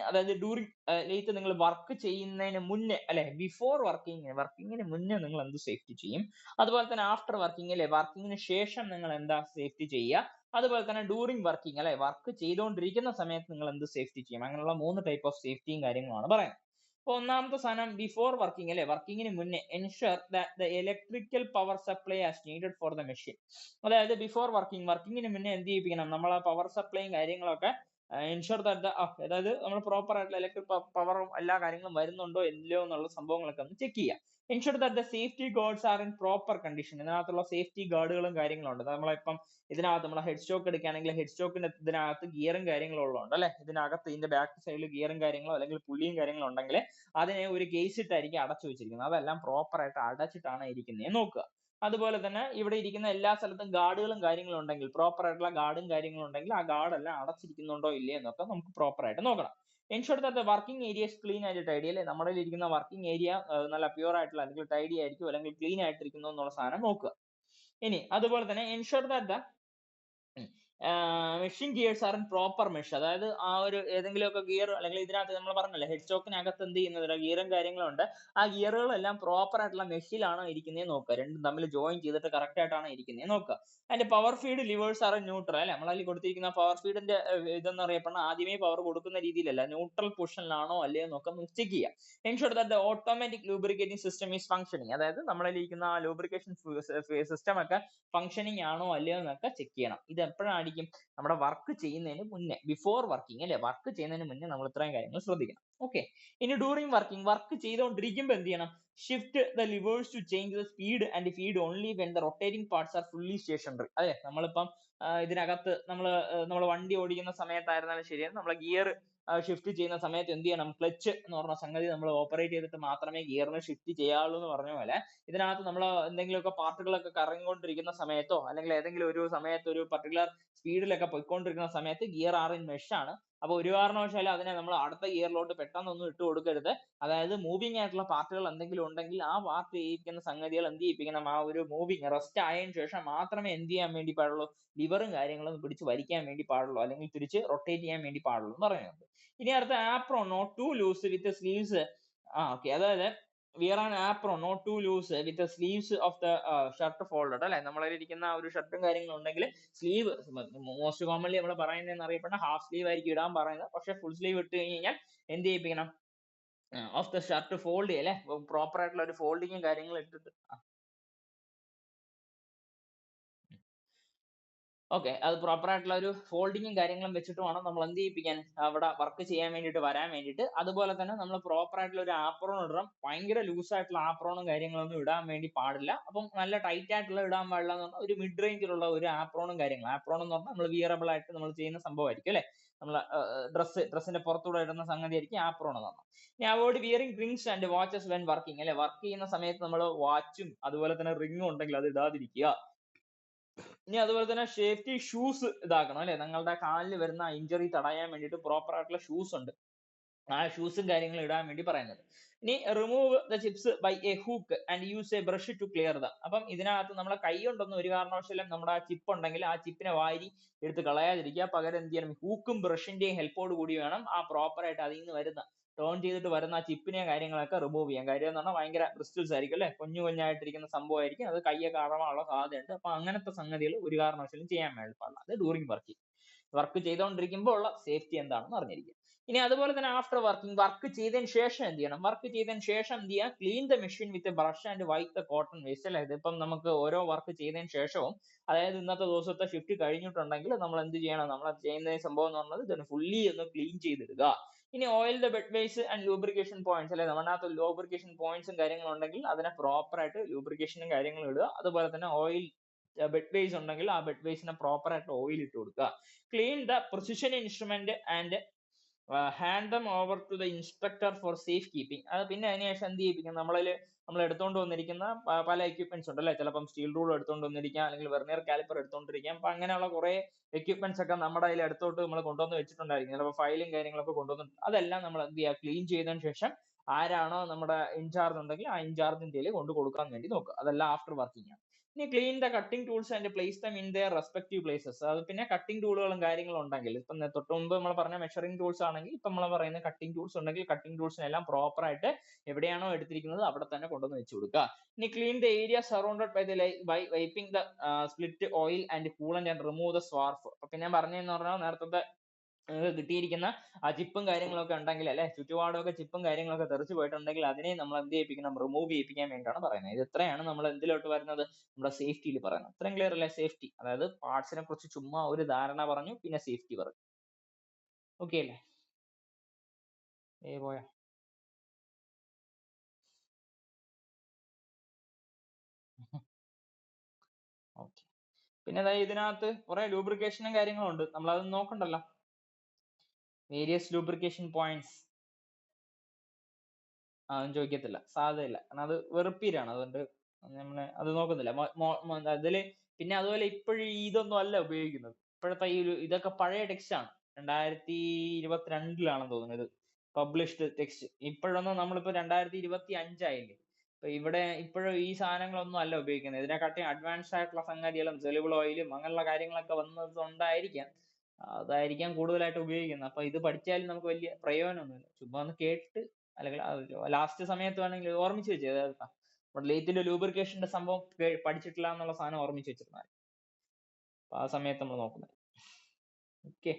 അതായത് ഡ്യൂറിങ് ലെയ്ത്ത് നിങ്ങൾ വർക്ക് ചെയ്യുന്നതിന് മുന്നേ അല്ലെ, ബിഫോർ വർക്കിങ്ങിന് മുന്നേ നിങ്ങൾ എന്ത് സേഫ്റ്റി ചെയ്യും, അതുപോലെ തന്നെ ആഫ്റ്റർ വർക്കിംഗ് അല്ലെ, വർക്കിങ്ങിന് ശേഷം നിങ്ങൾ എന്താ സേഫ്റ്റി ചെയ്യുക, അതുപോലെ തന്നെ ഡ്യൂറിങ് വർക്കിംഗ് അല്ലെ, വർക്ക് ചെയ്തുകൊണ്ടിരിക്കുന്ന സമയത്ത് നിങ്ങൾ എന്ത് സേഫ്റ്റി ചെയ്യും. അങ്ങനെയുള്ള 3 ടൈപ്പ് ഓഫ് സേഫ്റ്റിയും കാര്യങ്ങളാണ് പറയുന്നത്. അപ്പൊ ഒന്നാമത്തെ സാധനം ബിഫോർ വർക്കിംഗ് അല്ലെ, വർക്കിങ്ങിന് മുന്നേ ensure that the electrical power supply as needed for the machine. അതായത് ബിഫോർ വർക്കിങ്ങിന് മുന്നേ എന്ത് ചെയ്യിപ്പിക്കണം, നമ്മൾ ആ പവർ സപ്ലൈയും കാര്യങ്ങളൊക്കെ എൻഷുർ ദാറ്റ് അതായത് നമ്മൾ പ്രോപ്പർ ആയിട്ടുള്ള ഇലക്ട്രിക് പവറും എല്ലാ കാര്യങ്ങളും വരുന്നുണ്ടോ ഇല്ലയോ എന്നുള്ള സംഭവങ്ങളൊക്കെ ഒന്ന് ചെക്ക് ചെയ്യുക. Ensure that the safety guards are in proper condition. ഇതിനകത്തുള്ള സേഫ്റ്റി ഗാർഡുകളും കാര്യങ്ങളും ഉണ്ട്. നമ്മളിപ്പം ഇതിനകത്ത് നമ്മൾ ഹെഡ് സ്റ്റോക്ക് എടുക്കുകയാണെങ്കിൽ ഹെഡ് സ്റ്റോക്കിന്റെ ഇതിനകത്ത് ഗിയറും കാര്യങ്ങളും ഉള്ളതുണ്ട് അല്ലെ. ഇതിനകത്ത് ഇതിന്റെ ബാക്ക് സൈഡിൽ ഗിയറും കാര്യങ്ങളോ അല്ലെങ്കിൽ പുള്ളിയും കാര്യങ്ങളും ഉണ്ടെങ്കിൽ അതിനെ ഒരു കേസ് ഇട്ടായിരിക്കും അടച്ചു വെച്ചിരിക്കുന്നത്. അതെല്ലാം പ്രോപ്പർ ആയിട്ട് അടച്ചിട്ടാണ് ഇരിക്കുന്നത് നോക്കുക. അതുപോലെ തന്നെ ഇവിടെ ഇരിക്കുന്ന എല്ലാ സ്ഥലത്തും ഗാർഡുകളും കാര്യങ്ങളും ഉണ്ടെങ്കിൽ, പ്രോപ്പർ ആയിട്ടുള്ള ഗാർഡും കാര്യങ്ങളും ഉണ്ടെങ്കിൽ ആ ഗാർഡ് എല്ലാം അടച്ചിരിക്കുന്നുണ്ടോ ഇല്ലയോ എന്നൊക്കെ നമുക്ക് പ്രോപ്പർ ആയിട്ട് നോക്കണം. Ensure that the working area clean ആയിട്ട് ടൈഡി അല്ലെ, നമ്മുടെ ഇരിക്കുന്ന വർക്കിംഗ് ഏരിയ നല്ല പ്യൂർ ആയിട്ടുള്ള അല്ലെങ്കിൽ ടൈഡി ആയിരിക്കും അല്ലെങ്കിൽ ക്ലീൻ ആയിട്ടിരിക്കുന്നു എന്നുള്ള സാധനം നോക്കുക. ഇനി അതുപോലെ തന്നെ ensure that the machine gears are in proper mesh. അതായത് ആ ഒരു ഏതെങ്കിലുമൊക്കെ ഗിയർ അല്ലെങ്കിൽ ഇതിനകത്ത് നമ്മൾ പറഞ്ഞല്ലേ ഹെഡ് സ്റ്റോക്കിനകത്ത് എന്ത് ചെയ്യുന്നത് ഗിയറും കാര്യങ്ങളും ഉണ്ട്. ആ ഗിയറുകളെല്ലാം പ്രോപ്പർ ആയിട്ടുള്ള മെഷിലാണോ ഇരിക്കുന്നത് നോക്കുക, രണ്ടും തമ്മിൽ ജോയിൻ ചെയ്തിട്ട് കറക്റ്റ് ആയിട്ടാണ് ഇരിക്കുന്നത് നോക്കുക. അതിന്റെ power feed levers are neutral അല്ലെ, നമ്മളതിൽ കൊടുത്തിരിക്കുന്ന പവർ ഫീഡിന്റെ ഇതെന്ന് അറിയപ്പെടുന്ന ആദ്യമേ പവർ കൊടുക്കുന്ന രീതിയിലല്ല, ന്യൂട്രൽ പൊസിഷനിലാണോ അല്ലയോ എന്നൊക്കെ ചെക്ക് ചെയ്യുക. Ensure that the automatic lubricating system is functioning. അതായത് നമ്മളിൽ ഇരിക്കുന്ന ആ ലൂബ്രിക്കേഷൻ സിസ്റ്റം ഒക്കെ ഫംഗ്ഷനിങ് ആണോ അല്ലയോ എന്നൊക്കെ ചെക്ക് ചെയ്യണം. ഇത് എപ്പോഴായിരിക്കും, നമ്മുടെ വർക്ക് ചെയ്യുന്നതിന് മുന്നേ, ബിഫോർ വർക്കിംഗ് അല്ലെ, വർക്ക് ചെയ്യുന്നതിന് മുന്നേ നമ്മൾ ഇത്രയും കാര്യങ്ങൾ ശ്രദ്ധിക്കണം. ഓക്കെ, ഇനി ഡ്യൂറിങ് വർക്കിംഗ്, വർക്ക് ചെയ്തുകൊണ്ടിരിക്കുമ്പോൾ എന്ത് ചെയ്യണം, shift the levers to change the speed and feed only when the rotating parts are fully stationary. അതെ, നമ്മളിപ്പം ഇതിനകത്ത് നമ്മൾ വണ്ടി ഓടിക്കുന്ന സമയത്തായിരുന്നാലും ശരിയാണ്, നമ്മളെ ഗിയർ ഷിഫ്റ്റ് ചെയ്യുന്ന സമയത്ത് എന്ത് ചെയ്യണം, ക്ലച്ച് എന്ന് പറഞ്ഞ സംഗതി നമ്മൾ ഓപ്പറേറ്റ് ചെയ്തിട്ട് മാത്രമേ ഗിയറിനെ ഷിഫ്റ്റ് ചെയ്യാവുള്ളൂ എന്ന് പറഞ്ഞ പോലെ ഇതിനകത്ത് നമ്മൾ എന്തെങ്കിലുമൊക്കെ പാർട്ടുകളൊക്കെ കറങ്ങിക്കൊണ്ടിരിക്കുന്ന സമയത്തോ അല്ലെങ്കിൽ ഏതെങ്കിലും ഒരു സമയത്ത് ഒരു പർട്ടിക്കുലർ സ്പീഡിലൊക്കെ പോയിക്കൊണ്ടിരിക്കുന്ന സമയത്ത് ഗിയർ ആർ ഇൻ മെഷ് ആണ്. അപ്പൊ ഒരു കാരണവശാലും അതിനെ നമ്മൾ അടുത്ത ഗിയറിലോട്ട് പെട്ടെന്നൊന്നും ഇട്ട് കൊടുക്കരുത്. അതായത് മൂവിങ് ആയിട്ടുള്ള പാർട്ടുകൾ എന്തെങ്കിലും ഉണ്ടെങ്കിൽ ആ പാർട്ട് ചെയ്യിക്കുന്ന സംഗതികൾ എന്ത് ചെയ്യിപ്പിക്കണം, ആ ഒരു മൂവിങ് റെസ്റ്റ് ആയതിനു ശേഷം മാത്രമേ എന്ത് ചെയ്യാൻ വേണ്ടി പാടുള്ളൂ, ലിവറും കാര്യങ്ങളും പിടിച്ച് വലിക്കാൻ വേണ്ടി പാടുള്ളൂ അല്ലെങ്കിൽ തിരിച്ച് റൊട്ടേറ്റ് ചെയ്യാൻ വേണ്ടി പാടുള്ളൂ എന്ന് പറയുന്നത്. ഇനി അടുത്ത apron not too loose with sleeves. Okay, അതായത് wear an apron not too loose with sleeves of the shirt folded അല്ലെ, നമ്മളതിൽ ഇരിക്കുന്ന ഒരു ഷർട്ടും കാര്യങ്ങളും ഉണ്ടെങ്കിൽ സ്ലീവ് മോസ്റ്റ് കോമൺലി നമ്മൾ പറയുന്നതെന്ന് അറിയപ്പെടുന്ന ഹാഫ് സ്ലീവ് ആയിരിക്കും ഇടാൻ പറയുന്നത്. പക്ഷെ ഫുൾ സ്ലീവ് ഇട്ട് കഴിഞ്ഞാൽ എന്ത് ചെയ്യിപ്പിക്കണം, ഓഫ് ദ ഷർട്ട് ഫോൾഡ് ചെയ്യല്ലേ, പ്രോപ്പർ ആയിട്ടുള്ള ഒരു ഫോൾഡിങ്ങും കാര്യങ്ങളും ഇട്ടിട്ട് ഓക്കെ, അത് പ്രോപ്പർ ആയിട്ടുള്ള ഒരു ഫോൾഡിങ്ങും കാര്യങ്ങളും വെച്ചിട്ട് വേണം നമ്മൾ എന്ത് ചെയ്യിപ്പിക്കാൻ, അവിടെ വർക്ക് ചെയ്യാൻ വേണ്ടിയിട്ട് വരാൻ വേണ്ടിയിട്ട്. അതുപോലെ തന്നെ നമ്മൾ പ്രോപ്പർ ആയിട്ടുള്ള ഒരു ആപ്രോൺ ഇടണം. ഭയങ്കര ലൂസ് ആയിട്ടുള്ള ആപ്രോണും കാര്യങ്ങളൊന്നും ഇടാൻ വേണ്ടി പാടില്ല. അപ്പം നല്ല ടൈറ്റ് ആയിട്ടുള്ള ഇടാൻ പാടില്ല എന്ന് പറഞ്ഞാൽ ഒരു മിഡ് റേഞ്ചിലുള്ള ഒരു ആപ്രോണും കാര്യങ്ങളും. ആപ്രോൺ എന്ന് പറഞ്ഞാൽ നമ്മൾ വിയറബിൾ ആയിട്ട് നമ്മൾ ചെയ്യുന്ന സംഭവമായിരിക്കും അല്ലെ, നമ്മൾ ഡ്രസ്സിന്റെ പുറത്തൂടെ ഇടുന്ന സംഗതി ആയിരിക്കും ആപ്രോൺ എന്ന് പറഞ്ഞാൽ. ഇനി avoid wearing rings and watches when working അല്ലെ, വർക്ക് ചെയ്യുന്ന സമയത്ത് നമ്മൾ വാച്ചും അതുപോലെ തന്നെ റിംഗും ഉണ്ടെങ്കിൽ അത് ഇടാതിരിക്കുക. ഇനി അതുപോലെ തന്നെ സേഫ്റ്റി ഷൂസ് ഇതാക്കണം അല്ലെ, നിങ്ങളുടെ കാലിൽ വരുന്ന ഇഞ്ചറി തടയാൻ വേണ്ടിയിട്ട് പ്രോപ്പർ ആയിട്ടുള്ള ഷൂസ് ഉണ്ട്, ആ ഷൂസും കാര്യങ്ങളും ഇടാൻ വേണ്ടി പറയുന്നത്. ഇനി remove the chips by a hook and use a brush to clear the. അപ്പം ഇതിനകത്ത് നമ്മളെ കൈ കൊണ്ടൊന്നും ഒരു കാരണവശാലും നമ്മുടെ ആ ചിപ്പ് ഉണ്ടെങ്കിൽ ആ ചിപ്പിനെ വാരി എടുത്ത് കളയാതിരിക്കുക. പകരം എന്ത് ചെയ്യണം, ഹൂക്കും ബ്രഷിന്റെയും ഹെൽപ്പോട് കൂടി വേണം ആ പ്രോപ്പർ ആയിട്ട് അതിൽ നിന്ന് വരുന്ന ടേൺ ചെയ്തിട്ട് വരുന്ന ആ ചിപ്പിനെയും കാര്യങ്ങളൊക്കെ റിമൂവ് ചെയ്യാൻ. കാര്യം എന്ന് പറഞ്ഞാൽ ഭയങ്കര ബ്രിസ്റ്റൽസ് ആയിരിക്കും അല്ലെ, കുഞ്ഞു കുഞ്ഞായിട്ടിരിക്കുന്ന സംഭവമായിരിക്കും, അത് കയ്യൊക്കെ അറവാനുള്ള സാധ്യതയുണ്ട്. അപ്പൊ അങ്ങനത്തെ സംഗതികൾ ഒരു കാരണവശാലും ചെയ്യാൻ വേണ്ടി പാടില്ല. അത് ഡ്യൂറിങ് വർക്ക് ചെയ്തുകൊണ്ടിരിക്കുമ്പോൾ ഉള്ള സേഫ്റ്റി എന്താണെന്ന് അറിഞ്ഞിരിക്കുക. ഇനി അതുപോലെ തന്നെ ആഫ്റ്റർ വർക്കിംഗ്, വർക്ക് ചെയ്തതിന് ശേഷം എന്ത് ചെയ്യണം, വർക്ക് ചെയ്തതിന് ശേഷം എന്ത് ചെയ്യുക, clean the machine with brush and wipe the cotton waste അല്ലെ. ഇതിപ്പം നമുക്ക് ഓരോ വർക്ക് ചെയ്തതിന് ശേഷവും, അതായത് ഇന്നത്തെ ദിവസത്തെ ഷിഫ്റ്റ് കഴിഞ്ഞിട്ടുണ്ടെങ്കിൽ നമ്മൾ എന്ത് ചെയ്യണം, നമ്മൾ ചെയ്യുന്ന സംഭവം എന്ന് പറഞ്ഞത് ഇതിന് ഫുള്ളി ഒന്ന് ക്ലീൻ ചെയ്തിടുക. ഇനി oil the bed base and lubrication points അല്ലെ, നമ്മുടെ ലൂബ്രിക്കേഷൻ പോയിന്റ്സും കാര്യങ്ങളും ഉണ്ടെങ്കിൽ അതിനെ പ്രോപ്പർ ആയിട്ട് ലൂബ്രിക്കേഷനും കാര്യങ്ങളും ഇടുക. അതുപോലെ തന്നെ ഓയിൽ ബെഡ് ബേസ് ഉണ്ടെങ്കിൽ ആ ബെഡ് ബേസിനെ പ്രോപ്പർ ആയിട്ട് ഓയിൽ ഇട്ട് കൊടുക്കുക. Clean the precision instrument and hand them over to the inspector for safe keeping. അത് പിന്നെ അതിനുശേഷം എന്ത് ചെയ്യിപ്പിക്കും, നമ്മൾ എടുത്തുകൊണ്ട് വന്നിരിക്കുന്ന പല എക്യുപ്മെന്റ്സ് ഉണ്ടല്ലേ, ചിലപ്പം സ്റ്റീൽ റൂൾ എടുത്തുകൊണ്ട് വന്നിരിക്കാം, അല്ലെങ്കിൽ വെർനിയർ കാലിപ്പർ എടുത്തുകൊണ്ടിരിക്കാം. അപ്പൊ അങ്ങനെയുള്ള കുറെ എക്യുപ്മെന്റ്സ് ഒക്കെ നമ്മുടെ അതിൽ എടുത്തോട്ട് നമ്മൾ കൊണ്ടുവന്ന് വെച്ചിട്ടുണ്ടായിരിക്കും. ചിലപ്പോൾ ഫയലും കാര്യങ്ങളൊക്കെ കൊണ്ടുവന്നിട്ടുണ്ട്. അതെല്ലാം നമ്മൾ എന്ത് ചെയ്യുക, ക്ലീൻ ചെയ്തതിന് ശേഷം ആരാണോ നമ്മുടെ ഇൻചാർജ് ഉണ്ടെങ്കിൽ ആ ഇൻചാർജിന്റെ കൊണ്ട് കൊടുക്കാൻ വേണ്ടി നോക്കുക. അതെല്ലാം ആഫ്റ്റർ വർക്കിംഗ് ആണ്. ഇനി clean the cutting tools and place them in there respective places. അത് പിന്നെ കട്ടിംഗ് ടൂളുകളും കാര്യങ്ങളും ഉണ്ടെങ്കിൽ, ഇപ്പം തൊട്ട് മുമ്പ് നമ്മൾ പറഞ്ഞ മെഷറിംഗ് ടൂൾസ് ആണെങ്കിൽ ഇപ്പം നമ്മൾ പറയുന്ന കട്ടിംഗ് ടൂൾസ് ഉണ്ടെങ്കിൽ കട്ടിംഗ് ടൂൾസിനെല്ലാം പ്രോപ്പർ ആയിട്ട് എവിടെയാണോ എടുത്തിരിക്കുന്നത് അവിടെ തന്നെ കൊണ്ടുവന്ന് വെച്ച് കൊടുക്കുക. ഇനി clean the area surrounded by wiping the spilt oil and coolant and remove the swarf. അപ്പൊ പിന്നെ ഞാൻ പറഞ്ഞതെന്ന് പറഞ്ഞാൽ നേരത്തെ കിട്ടിയിരിക്കുന്ന ആ ചിപ്പും കാര്യങ്ങളൊക്കെ ഉണ്ടെങ്കിൽ അല്ലെ, ചുറ്റുപാടൊക്കെ ചിപ്പും കാര്യങ്ങളൊക്കെ തെറിച്ച് പോയിട്ടുണ്ടെങ്കിൽ അതിനെ നമ്മൾ എന്ത് ചെയ്യിപ്പിക്കണം, റിമൂവ് ചെയ്യിപ്പിക്കാൻ വേണ്ടിയാണ് പറയുന്നത്. ഇത് എത്രയാണ് നമ്മൾ എന്തിലോട്ട് വരുന്നത്, നമ്മുടെ സേഫ്റ്റിയിൽ പറയുന്നത്. അത്രയും ക്ലിയർ അല്ലേ സേഫ്റ്റി, അതായത് പാർട്സിനെ കുറിച്ച് ചുമ്മാ ഒരു ധാരണ പറഞ്ഞു, പിന്നെ സേഫ്റ്റി പറഞ്ഞു. ഓക്കെ അല്ലേ, പോയാ ഓക്കെ. പിന്നെ അതായത് ഇതിനകത്ത് കുറെ ലൂബ്രിക്കേഷനും കാര്യങ്ങളും ഉണ്ട്, നമ്മൾ അത് നോക്കണ്ടല്ലോ. വേരിയസ് ലൂബ്രിക്കേഷൻ പോയിന്റ്സ് അതൊന്നും ചോദിക്കത്തില്ല, സാധ്യതയില്ല, കാരണം അത് വെറുപ്പീരാണ്, അതുകൊണ്ട് നമ്മള് അത് നോക്കുന്നില്ല അതില്. പിന്നെ അതുപോലെ ഇപ്പോഴും ഇതൊന്നും അല്ല ഉപയോഗിക്കുന്നത്. ഇപ്പോഴത്തെ ഈ ഇതൊക്കെ പഴയ ടെക്സ്റ്റ് ആണ്, 2022 തോന്നുന്നത് ഇത് പബ്ലിഷ്ഡ് ടെക്സ്റ്റ്. ഇപ്പോഴൊന്നും നമ്മളിപ്പോ 2025 ഇപ്പൊ ഇവിടെ ഇപ്പോഴും ഈ സാധനങ്ങളൊന്നും അല്ല ഉപയോഗിക്കുന്നത്. ഇതിനെക്കാട്ടി അഡ്വാൻസ്ഡ് ആയിട്ടുള്ള സംഗതികളും സെല്ലുബിൾ ഓയിലും അങ്ങനെയുള്ള കാര്യങ്ങളൊക്കെ വന്നത് കൊണ്ടായിരിക്കാം, അതായിരിക്കാം കൂടുതലായിട്ട് ഉപയോഗിക്കുന്നത്. അപ്പൊ ഇത് പഠിച്ചാലും നമുക്ക് വലിയ പ്രയോജനമൊന്നുമില്ല, ചുമ്മാ ഒന്ന് കേട്ട്, അല്ലെങ്കിൽ ലാസ്റ്റ് സമയത്ത് വേണമെങ്കിൽ ഓർമ്മിച്ച് വെച്ചേക്കാം. ലേറ്റിന്റെ ലൂബ്രിക്കേഷന്റെ സംഭവം പഠിച്ചിട്ടില്ല എന്നുള്ള സാധനം ഓർമ്മിച്ച് വെച്ചിരുന്നാൽ അപ്പൊ ആ സമയത്ത് നമ്മൾ നോക്കുന്നത്. Okay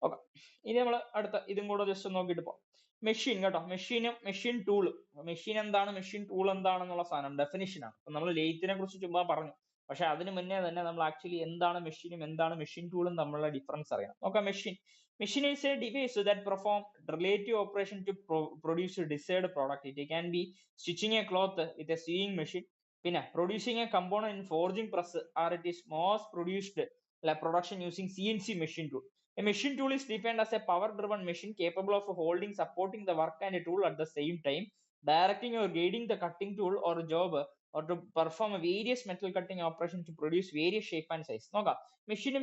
okay. ഇനി നമ്മൾ അടുത്ത ഇതും കൂടെ ജസ്റ്റ് നോക്കിയിട്ട് പോകാം. മെഷീൻ കേട്ടോ, മെഷീൻ ടൂൾ. മെഷീൻ എന്താണ്, മെഷീൻ ടൂൾ എന്താണെന്നുള്ള സാധനം ഡെഫിനിഷൻ ആണ്. നമ്മൾ ലേറ്റിനെ കുറിച്ച് ചുമ്മാ പറഞ്ഞു, പക്ഷെ അതിന് മുന്നേ തന്നെ നമ്മൾ ആക്ച്വലി എന്താണ് മെഷീനും എന്താണ് മെഷീൻ ടൂളും തമ്മിലുള്ള ഡിഫറൻസ് അറിയണം. നോക്കാം. Machine is a device that perform relative operation to produce desired product. It can be stitching a cloth with a sewing machine, പിന്നെ producing a component in forging press, or it is most produced production using CNC machine tool. A machine tool is defined as a power-driven machine capable of holding, supporting the work and a tool at the same time, directing or guiding the cutting tool or job, or to perform various metal cutting operations to produce various shape and size. നോക്കാം,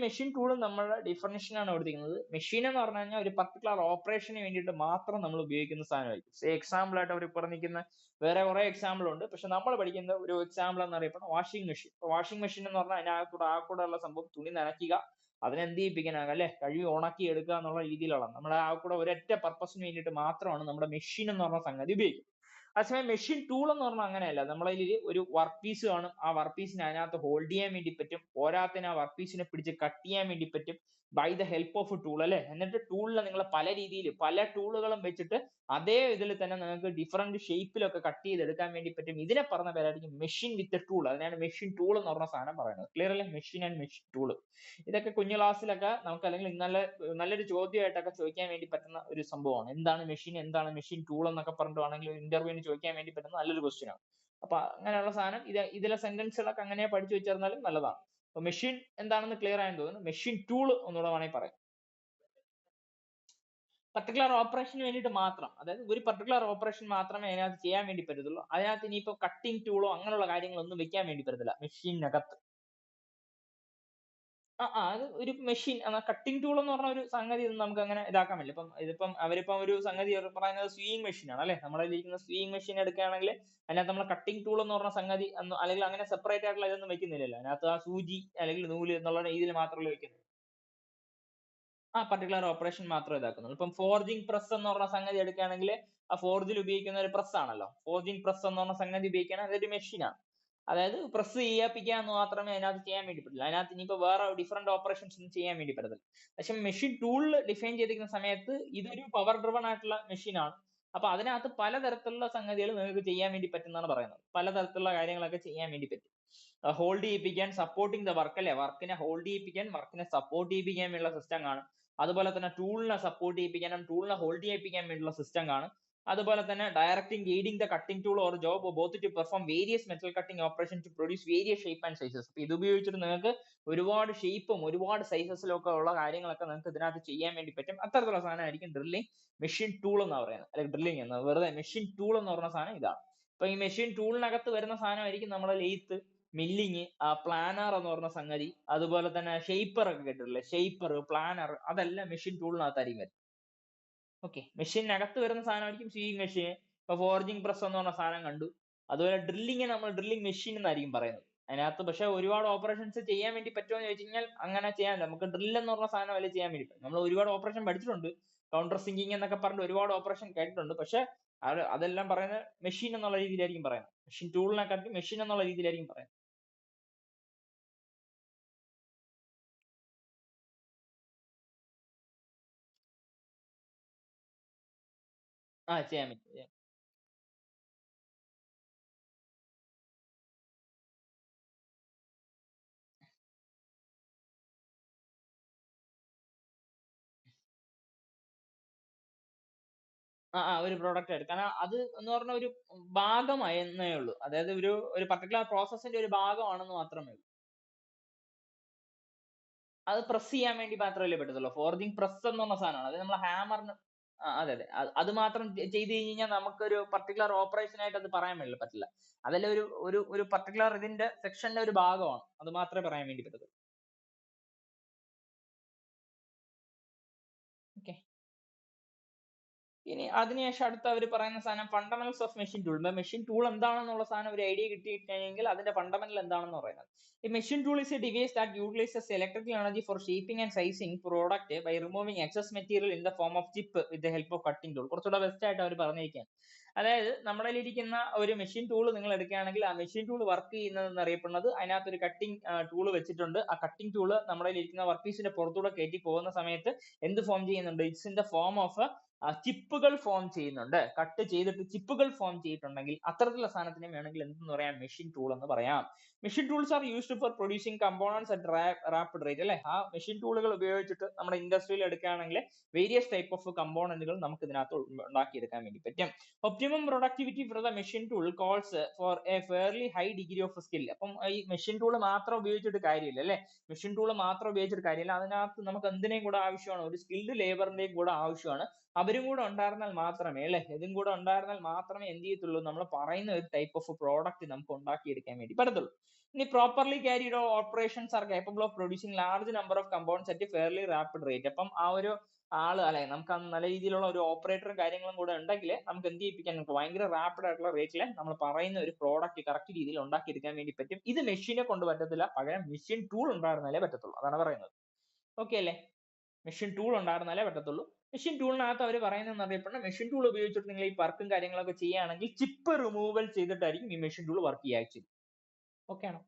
machine ടൂളും നമ്മളുടെ ഡിഫറൻഷൻ ആണ് കൊടുത്തിരിക്കുന്നത്. Machine എന്ന് പറഞ്ഞു കഴിഞ്ഞാൽ ഒരു particular ഓപ്പറേഷന് വേണ്ടിയിട്ട് മാത്രം നമ്മൾ ഉപയോഗിക്കുന്ന സാധനമായിരിക്കും. എക്സാമ്പിൾ ആയിട്ട് അവർ പറഞ്ഞിരിക്കുന്ന വേറെ കുറെ എക്സാമ്പിൾ ഉണ്ട്, പക്ഷെ നമ്മൾ പഠിക്കുന്ന ഒരു എക്സാമ്പിൾ എന്ന് അറിയപ്പെടുന്ന വാഷിംഗ് മെഷീൻ. വാഷിംഗ് മെഷീൻ എന്ന് പറഞ്ഞാൽ അതിനകത്തൂടെ ഉള്ള സംഭവം തുണി നനയ്ക്കുക, അതിനെന്ത് ചെയ്യിപ്പിക്കാനാകും അല്ലെ, കഴുകി ഉണക്കി എടുക്കുക എന്നുള്ള രീതിയിലുള്ള നമ്മുടെ കൂടെ ഒരൊറ്റ പർപ്പസിന് വേണ്ടിയിട്ട് മാത്രമാണ് നമ്മുടെ മെഷീൻ എന്ന് പറഞ്ഞ സംഗതി ഉപയോഗിക്കുന്നത്. അതേസമയം മെഷീൻ ടൂൾ എന്ന് പറഞ്ഞാൽ അങ്ങനെയല്ല. നമ്മളെ കയ്യിൽ ഒരു വർക്ക് പീസ് കാണും. ആ വർക്ക് പീസിനെ അതിനകത്ത് ഹോൾഡ് ചെയ്യാൻ വേണ്ടി പറ്റും. പോരാത്തതിന് ആ വർക്ക് പീസിനെ പിടിച്ച് കട്ട് ചെയ്യാൻ വേണ്ടി പറ്റും by the help of tool അല്ലെ. എന്നിട്ട് ടൂളിനെ നിങ്ങൾ പല രീതിയിൽ പല ടൂളുകളും വെച്ചിട്ട് അതേ ഇതിൽ തന്നെ നിങ്ങൾക്ക് ഡിഫറെന്റ് ഷേപ്പിലൊക്കെ കട്ട് ചെയ്തെടുക്കാൻ വേണ്ടി പറ്റും. ഇതിനെ പറഞ്ഞ പേരായിരിക്കും മെഷീൻ വിത്ത് ടൂൾ. അതിനാണ് മെഷീൻ ടൂൾ എന്ന് പറഞ്ഞ സാധനം പറയുന്നത്. ക്ലിയർ അല്ലേ? Machine and machine tool. ഇതൊക്കെ കുഞ്ഞു ക്ലാസ്സിലൊക്കെ നമുക്ക് അല്ലെങ്കിൽ നല്ലൊരു ചോദ്യമായിട്ടൊക്കെ ചോദിക്കാൻ വേണ്ടി പറ്റുന്ന ഒരു സംഭവമാണ്. എന്താണ് മെഷീൻ, എന്താണ് മെഷീൻ ടൂൾ എന്നൊക്കെ പറഞ്ഞിട്ടുവാണെങ്കിൽ ഇന്റർവ്യൂവിന് ചോദിക്കാൻ വേണ്ടി പറ്റുന്ന നല്ലൊരു ക്വസ്റ്റ്യൻ ആണ്. അപ്പൊ അങ്ങനെയുള്ള സാധനം ഇതിലെ സെന്റൻസുകളൊക്കെ അങ്ങനെ പഠിച്ചു വെച്ചിരുന്നാലും നല്ലതാണ്. അപ്പൊ മെഷീൻ എന്താണെന്ന് ക്ലിയർ ആയെന്ന് തോന്നുന്നു. മെഷീൻ ടൂൾ ഒന്നുകൂടെ വേണമെങ്കിൽ പറയാം. പർട്ടിക്കുലർ ഓപ്പറേഷന് വേണ്ടിയിട്ട് മാത്രം, അതായത് ഒരു പർട്ടിക്കുലർ ഓപ്പറേഷൻ മാത്രമേ അതിനകത്ത് ചെയ്യാൻ വേണ്ടി പറ്റത്തുള്ളൂ. അതിനകത്ത് ഇനിയിപ്പോ കട്ടിംഗ് ടൂളോ അങ്ങനെയുള്ള കാര്യങ്ങളൊന്നും വെക്കാൻ വേണ്ടി പറ്റത്തില്ല മെഷീനകത്ത്. അത് ഒരു മെഷീൻ കട്ടിംഗ് ടൂൾ എന്ന് പറഞ്ഞ ഒരു സംഗതി ഒന്നും നമുക്ക് അങ്ങനെ ഇതാക്കാൻ പറ്റില്ല. ഇതിപ്പം അവരിപ്പം ഒരു സംഗതി പറയുന്നത് സ്വീയിങ് മെഷീൻ ആണ് അല്ലെ. നമ്മുടെ ഇരിക്കുന്ന സ്വീയിങ് മെഷീൻ എടുക്കുകയാണെങ്കിൽ അതിനകത്ത് നമ്മൾ കട്ടിംഗ് ടൂൾ എന്ന് പറഞ്ഞ സംഗതി അല്ലെങ്കിൽ അങ്ങനെ സെപ്പറേറ്റ് ആയിട്ടുള്ള ഇതൊന്നും വെക്കുന്നില്ലല്ലോ. അതിനകത്ത് ആ സൂചി അല്ലെങ്കിൽ നൂല് എന്നുള്ള രീതിയിൽ മാത്രമല്ലേ വെക്കുന്നത്. പർട്ടിക്കുലർ ഓപ്പറേഷൻ മാത്രമേ ഇതാക്കുന്നുള്ളൂ. ഇപ്പം ഫോർജിങ് പ്രസ് എന്ന് പറഞ്ഞ സംഗതി എടുക്കുകയാണെങ്കിൽ ആ ഫോർജിൽ ഉപയോഗിക്കുന്ന ഒരു പ്രസ് ആണല്ലോ. ഫോർജിങ് പ്രസ് എന്ന് പറഞ്ഞ സംഗതി ഉപയോഗിക്കുകയാണെങ്കിൽ അതൊരു മെഷീനാണ്. അതായത് പ്രസ് ചെയ്യിപ്പിക്കാൻ മാത്രമേ അതിനകത്ത് ചെയ്യാൻ വേണ്ടി പറ്റില്ല. അതിനകത്ത് ഇനിയിപ്പോ വേറെ ഡിഫറെന്റ് ഓപ്പറേഷൻസ് ഒന്നും ചെയ്യാൻ വേണ്ടി പറ്റത്തില്ല. പക്ഷെ മെഷീൻ ടൂളിൽ ഡിഫൈൻ ചെയ്തിരിക്കുന്ന സമയത്ത് ഇതൊരു പവർ ഡ്രിവൺ ആയിട്ടുള്ള മെഷീൻ ആണ്. അപ്പൊ അതിനകത്ത് പലതരത്തിലുള്ള സംഗതികൾ നിങ്ങൾക്ക് ചെയ്യാൻ വേണ്ടി പറ്റുന്നതാണ് പറയുന്നത്. പലതരത്തിലുള്ള കാര്യങ്ങളൊക്കെ ചെയ്യാൻ വേണ്ടി പറ്റും. ഹോൾഡ് ചെയ്യിപ്പിക്കാൻ, സപ്പോർട്ടിങ് ദ വർക്ക് അല്ലെ. വർക്കിനെ ഹോൾഡ് ചെയ്യിപ്പിക്കാൻ, വർക്കിനെ സപ്പോർട്ട് ചെയ്യിപ്പിക്കാൻ വേണ്ടിയുള്ള സിസ്റ്റം കാണും. അതുപോലെ തന്നെ ടൂളിനെ സപ്പോർട്ട് ചെയ്യിപ്പിക്കാനും ടൂളിനെ ഹോൾഡ് ചെയ്യിപ്പിക്കാൻ വേണ്ടിയുള്ള സിസ്റ്റം കാണും. അതുപോലെ തന്നെ directing guiding the cutting tool or job both to perform various metal cutting operation to produce various shape and sizes. അപ്പൊ ഇത് ഉപയോഗിച്ചിട്ട് നിങ്ങൾക്ക് ഒരുപാട് ഷേപ്പും ഒരുപാട് സൈസസിലും ഒക്കെ ഉള്ള കാര്യങ്ങളൊക്കെ നിങ്ങൾക്ക് ഇതിനകത്ത് ചെയ്യാൻ വേണ്ടി പറ്റും. അത്തരത്തിലുള്ള സാധനമായിരിക്കും ഡ്രില്ലിംഗ് മെഷീൻ ടൂൾ എന്ന് പറയുന്നത്. അല്ലെങ്കിൽ ഡ്രില്ലിംഗ് എന്ന് വെറുതെ മെഷീൻ ടൂൾ എന്ന് പറയുന്ന സാധനം ഇതാണ്. അപ്പൊ ഈ മെഷീൻ ടൂളിനകത്ത് വരുന്ന സാധനമായിരിക്കും നമ്മുടെ ലെയ്ത്ത്, മില്ലിങ്, പ്ലാനർ എന്ന് പറഞ്ഞ സംഗതി, അതുപോലെ തന്നെ ഷേപ്പർ ഒക്കെ കേട്ടിട്ടില്ലേ. ഷേപ്പർ, പ്ലാനർ, അതെല്ലാം മെഷീൻ ടൂളിനകത്തായിരിക്കും വരും. ഓക്കെ, മെഷീനകത്ത് വരുന്ന സാധനമായിരിക്കും സീയിങ് മെഷീൻ. ഇപ്പൊ ഫോർജിങ് പ്രസ് എന്ന് പറഞ്ഞ സാധനം കണ്ടു. അതുപോലെ ഡ്രില്ലിങ് നമ്മൾ ഡ്രില്ലിംഗ് മെഷീൻ എന്നായിരിക്കും പറയുന്നത്. അതിനകത്ത് പക്ഷെ ഒരുപാട് ഓപ്പറേഷൻസ് ചെയ്യാൻ വേണ്ടി പറ്റുമോ എന്ന് ചോദിച്ചു കഴിഞ്ഞാൽ അങ്ങനെ ചെയ്യാനില്ല. നമുക്ക് ഡ്രിൽ എന്ന് പറഞ്ഞ സാധനം അല്ലേ ചെയ്യാൻ വേണ്ടി പറ്റും. നമ്മൾ ഒരുപാട് ഓപ്പറേഷൻ പഠിച്ചിട്ടുണ്ട്. കൗണ്ടർ സിങ്കിങ് എന്നൊക്കെ പറഞ്ഞിട്ട് ഒരുപാട് ഓപ്പറേഷൻ കേട്ടിട്ടുണ്ട്. പക്ഷെ അതെല്ലാം പറയുന്നത് മെഷീൻ എന്നുള്ള രീതിയിലായിരിക്കും പറയുന്നത്. മെഷീൻ ടൂളിനെക്കാട്ടി മെഷീൻ എന്നുള്ള രീതിയിലായിരിക്കും പറയുന്നത്. ചെയ്യാൻ പറ്റും. ഒരു പ്രോഡക്റ്റ് എടുക്കാൻ അത് എന്ന് പറഞ്ഞ ഒരു ഭാഗമായെന്നേ ഉള്ളൂ. അതായത് ഒരു പർട്ടിക്കുലർ പ്രോസസ്സിന്റെ ഒരു ഭാഗമാണെന്ന് മാത്രമേ ഉള്ളൂ. അത് പ്രസ് ചെയ്യാൻ വേണ്ടി മാത്രമല്ലേ പറ്റത്തുള്ളൂ. ഫോർജിങ് പ്രസ് എന്ന് പറഞ്ഞ സാധനമാണ്. അത് നമ്മൾ ഹാമറിന് അതെ അതെ അത് മാത്രം ചെയ്ത് കഴിഞ്ഞാൽ നമുക്കൊരു പർട്ടിക്കുലർ ഓപ്പറേഷൻ ആയിട്ട് അത് പറയാൻ പറ്റില്ല. അതെല്ലാം ഒരു ഒരു ഒരു പർട്ടിക്കുലർ ഇതിന്റെ സെക്ഷന്റെ ഒരു ഭാഗമാണ്. അത് മാത്രമേ പറയാൻ വേണ്ടി പറ്റത്തുള്ളൂ. ഓക്കെ, ഇനി അതിനുശേഷം അടുത്ത അവർ പറയുന്ന സാധനം fundamentals of machine tool. Machine tool എന്താണെന്നുള്ള സാധനം ഒരു ഐഡിയ കിട്ടിയിട്ടെങ്കിൽ അതിന്റെ ഫണ്ടമെന്റൽ എന്താണെന്ന് പറയുന്നത്. ഈ machine tool is a device that utilises electrical energy for shaping and sizing product by removing excess material in the form of chip with the help of cutting tool. കുറച്ചുകൂടെ best ആയിട്ട് അവർ പറഞ്ഞിരിക്കുകയാണ്. അതായത് നമ്മുടെ ഇരിക്കുന്ന ഒരു മെഷീൻ ടൂൾ നിങ്ങൾ എടുക്കുകയാണെങ്കിൽ ആ മെഷീൻ ടൂൾ വർക്ക് ചെയ്യുന്നത് അറിയപ്പെടുന്നത് അതിനകത്ത് ഒരു കട്ടിംഗ് ടൂൾ വെച്ചിട്ടുണ്ട്. ആ കട്ടിംഗ് ടൂൾ നമ്മുടെ ഇരിക്കുന്ന വർക്ക് പീസിന്റെ പുറത്തൂടെ കയറ്റി പോകുന്ന സമയത്ത് എന്ത് ഫോം ചെയ്യുന്നുണ്ട്? It's in the form of ചിപ്പുകൾ ഫോം ചെയ്യുന്നുണ്ട്. കട്ട് ചെയ്തിട്ട് ചിപ്പുകൾ ഫോം ചെയ്തിട്ടുണ്ടെങ്കിൽ അത്തരത്തിലുള്ള സാധനത്തിനെ വേണമെങ്കിൽ എന്തെന്ന് പറയാം? മെഷീൻ ടൂൾ എന്ന് പറയാം. Machine tools are used for producing components at rapid rate അല്ലെ. ആ മെഷീൻ ടൂളുകൾ ഉപയോഗിച്ചിട്ട് നമ്മുടെ ഇൻഡസ്ട്രിയിൽ എടുക്കുകയാണെങ്കിൽ വേരിയസ് ടൈപ്പ് ഓഫ് കമ്പോണന്റുകൾ നമുക്ക് ഇതിനകത്ത് ഉണ്ടാക്കിയെടുക്കാൻ വേണ്ടി പറ്റും. Optimum productivity for the machine tool calls four A fairly high degree of skill. അപ്പം ഈ മെഷീൻ ടൂൾ മാത്രം ഉപയോഗിച്ചിട്ട് കാര്യമില്ല അല്ലെ. മെഷീൻ ടൂൾ മാത്രം ഉപയോഗിച്ചിട്ട് കാര്യമില്ല. അതിനകത്ത് നമുക്ക് എന്തിനേയും കൂടെ ആവശ്യമാണ്? ഒരു സ്കിൽഡ് ലേബറിന്റെയും കൂടെ ആവശ്യമാണ്. അവരും കൂടെ ഉണ്ടായിരുന്നാൽ മാത്രമേ അല്ലെ, ഇതും കൂടെ ഉണ്ടായിരുന്നാൽ മാത്രമേ എന്ത് ചെയ്യത്തുള്ളൂ? നമ്മൾ പറയുന്ന ഒരു ടൈപ്പ് ഓഫ് പ്രോഡക്റ്റ് നമുക്ക് ഉണ്ടാക്കിയെടുക്കാൻ വേണ്ടി പറ്റത്തുള്ളൂ. ഇനി properly carried operations are capable of producing large number of compounds at fairly rapid rate. അപ്പം ആ ഒരു ആള് അല്ലെ, നമുക്ക് നല്ല രീതിയിലുള്ള ഒരു ഓപ്പറേറ്ററും കാര്യങ്ങളും കൂടെ ഉണ്ടെങ്കിൽ നമുക്ക് എന്ത് ചെയ്യിപ്പിക്കാൻ, നമുക്ക് ഭയങ്കര റാപ്പിഡ് ആയിട്ടുള്ള റേറ്റിൽ നമ്മൾ പറയുന്ന ഒരു പ്രോഡക്റ്റ് കറക്റ്റ് രീതിയിൽ ഉണ്ടാക്കിയെടുക്കാൻ വേണ്ടി പറ്റും. ഇത് മെഷീനെ കൊണ്ട് പറ്റത്തില്ല, പകരം മെഷീൻ ടൂൾ ഉണ്ടായിരുന്നാലേ പറ്റത്തുള്ളൂ. അതാണ് പറയുന്നത്. ഓക്കെ അല്ലേ? മെഷീൻ ടൂൾ ഉണ്ടായിരുന്നാലേ പറ്റത്തുള്ളൂ. മെഷീൻ ടൂളിനകത്ത് അവർ പറയുന്നതെന്ന് അറിയപ്പെടുന്ന മെഷീൻ ടൂൾ ഉപയോഗിച്ചിട്ട് നിങ്ങൾ ഈ വർക്കും കാര്യങ്ങളൊക്കെ ചെയ്യുകയാണെങ്കിൽ ചിപ്പ് റിമൂവൽ ചെയ്തിട്ടായിരിക്കും ഈ മെഷീൻ ടൂൾ വർക്ക് ചെയ്യുക ആക്ച്വലി. ഓക്കെ ആണോ?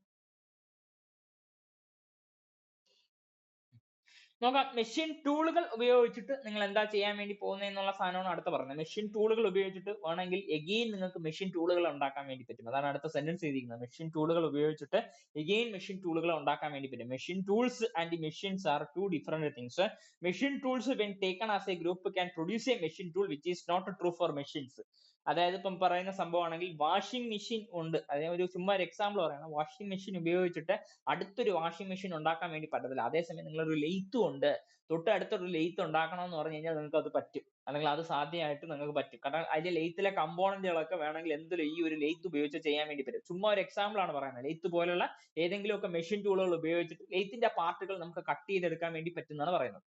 നോക്കാം. മെഷീൻ ടൂളുകൾ ഉപയോഗിച്ചിട്ട് നിങ്ങൾ എന്താ ചെയ്യാൻ വേണ്ടി പോകുന്നത് എന്നുള്ള സാധനമാണ് അടുത്ത പറയുന്നത്. മെഷീൻ ടൂളുകൾ ഉപയോഗിച്ചിട്ട് വേണമെങ്കിൽ എഗെയിൻ നിങ്ങൾക്ക് മെഷീൻ ടൂളുകൾ ഉണ്ടാക്കാൻ വേണ്ടി പറ്റും. അതാണ് അടുത്ത സെന്റൻസ് ചെയ്തിരിക്കുന്നത്. മെഷീൻ ടൂളുകൾ ഉപയോഗിച്ചിട്ട് എഗെയിൻ മെഷീൻ ടൂളുകൾ ഉണ്ടാക്കാൻ വേണ്ടി പറ്റും. Machine tools and machines are two different things. Machine tools when taken as a group can produce a machine tool which is not true for machines. അതായത് ഇപ്പം പറയുന്ന സംഭവമാണെങ്കിൽ വാഷിംഗ് മെഷീൻ ഉണ്ട്, അതായത് ഒരു ചുമ്മാ ഒരു എക്സാമ്പിൾ പറയണം. വാഷിംഗ് മെഷീൻ ഉപയോഗിച്ചിട്ട് അടുത്തൊരു വാഷിംഗ് മെഷീൻ ഉണ്ടാക്കാൻ വേണ്ടി പറ്റത്തില്ല. അതേസമയം നിങ്ങളൊരു ലെയ്ത്തും ഉണ്ട്, തൊട്ടടുത്തൊരു ലെയ്ത്ത് ഉണ്ടാക്കണം എന്ന് പറഞ്ഞു കഴിഞ്ഞാൽ നിങ്ങൾക്ക് അത് പറ്റും, അല്ലെങ്കിൽ അത് സാധ്യമായിട്ട് നിങ്ങൾക്ക് പറ്റും. കാരണം അതിന്റെ ലെയ്ത്തിലെ കമ്പോണന്റുകളൊക്കെ വേണമെങ്കിൽ എന്തിലും ഈ ഒരു ലെയ്ത്ത് ഉപയോഗിച്ച് ചെയ്യാൻ വേണ്ടി പറ്റും. ചുമ്മാ ഒരു എക്സാമ്പിൾ ആണ് പറയുന്നത്. ലെയ്ത്ത് പോലുള്ള ഏതെങ്കിലുമൊക്കെ മെഷീൻ ടൂളുകൾ ഉപയോഗിച്ചിട്ട് ലെയ്ത്തിന്റെ പാർട്ടുകൾ നമുക്ക് കട്ട് ചെയ്തെടുക്കാൻ വേണ്ടി പറ്റുന്നതാണ് പറയുന്നത്.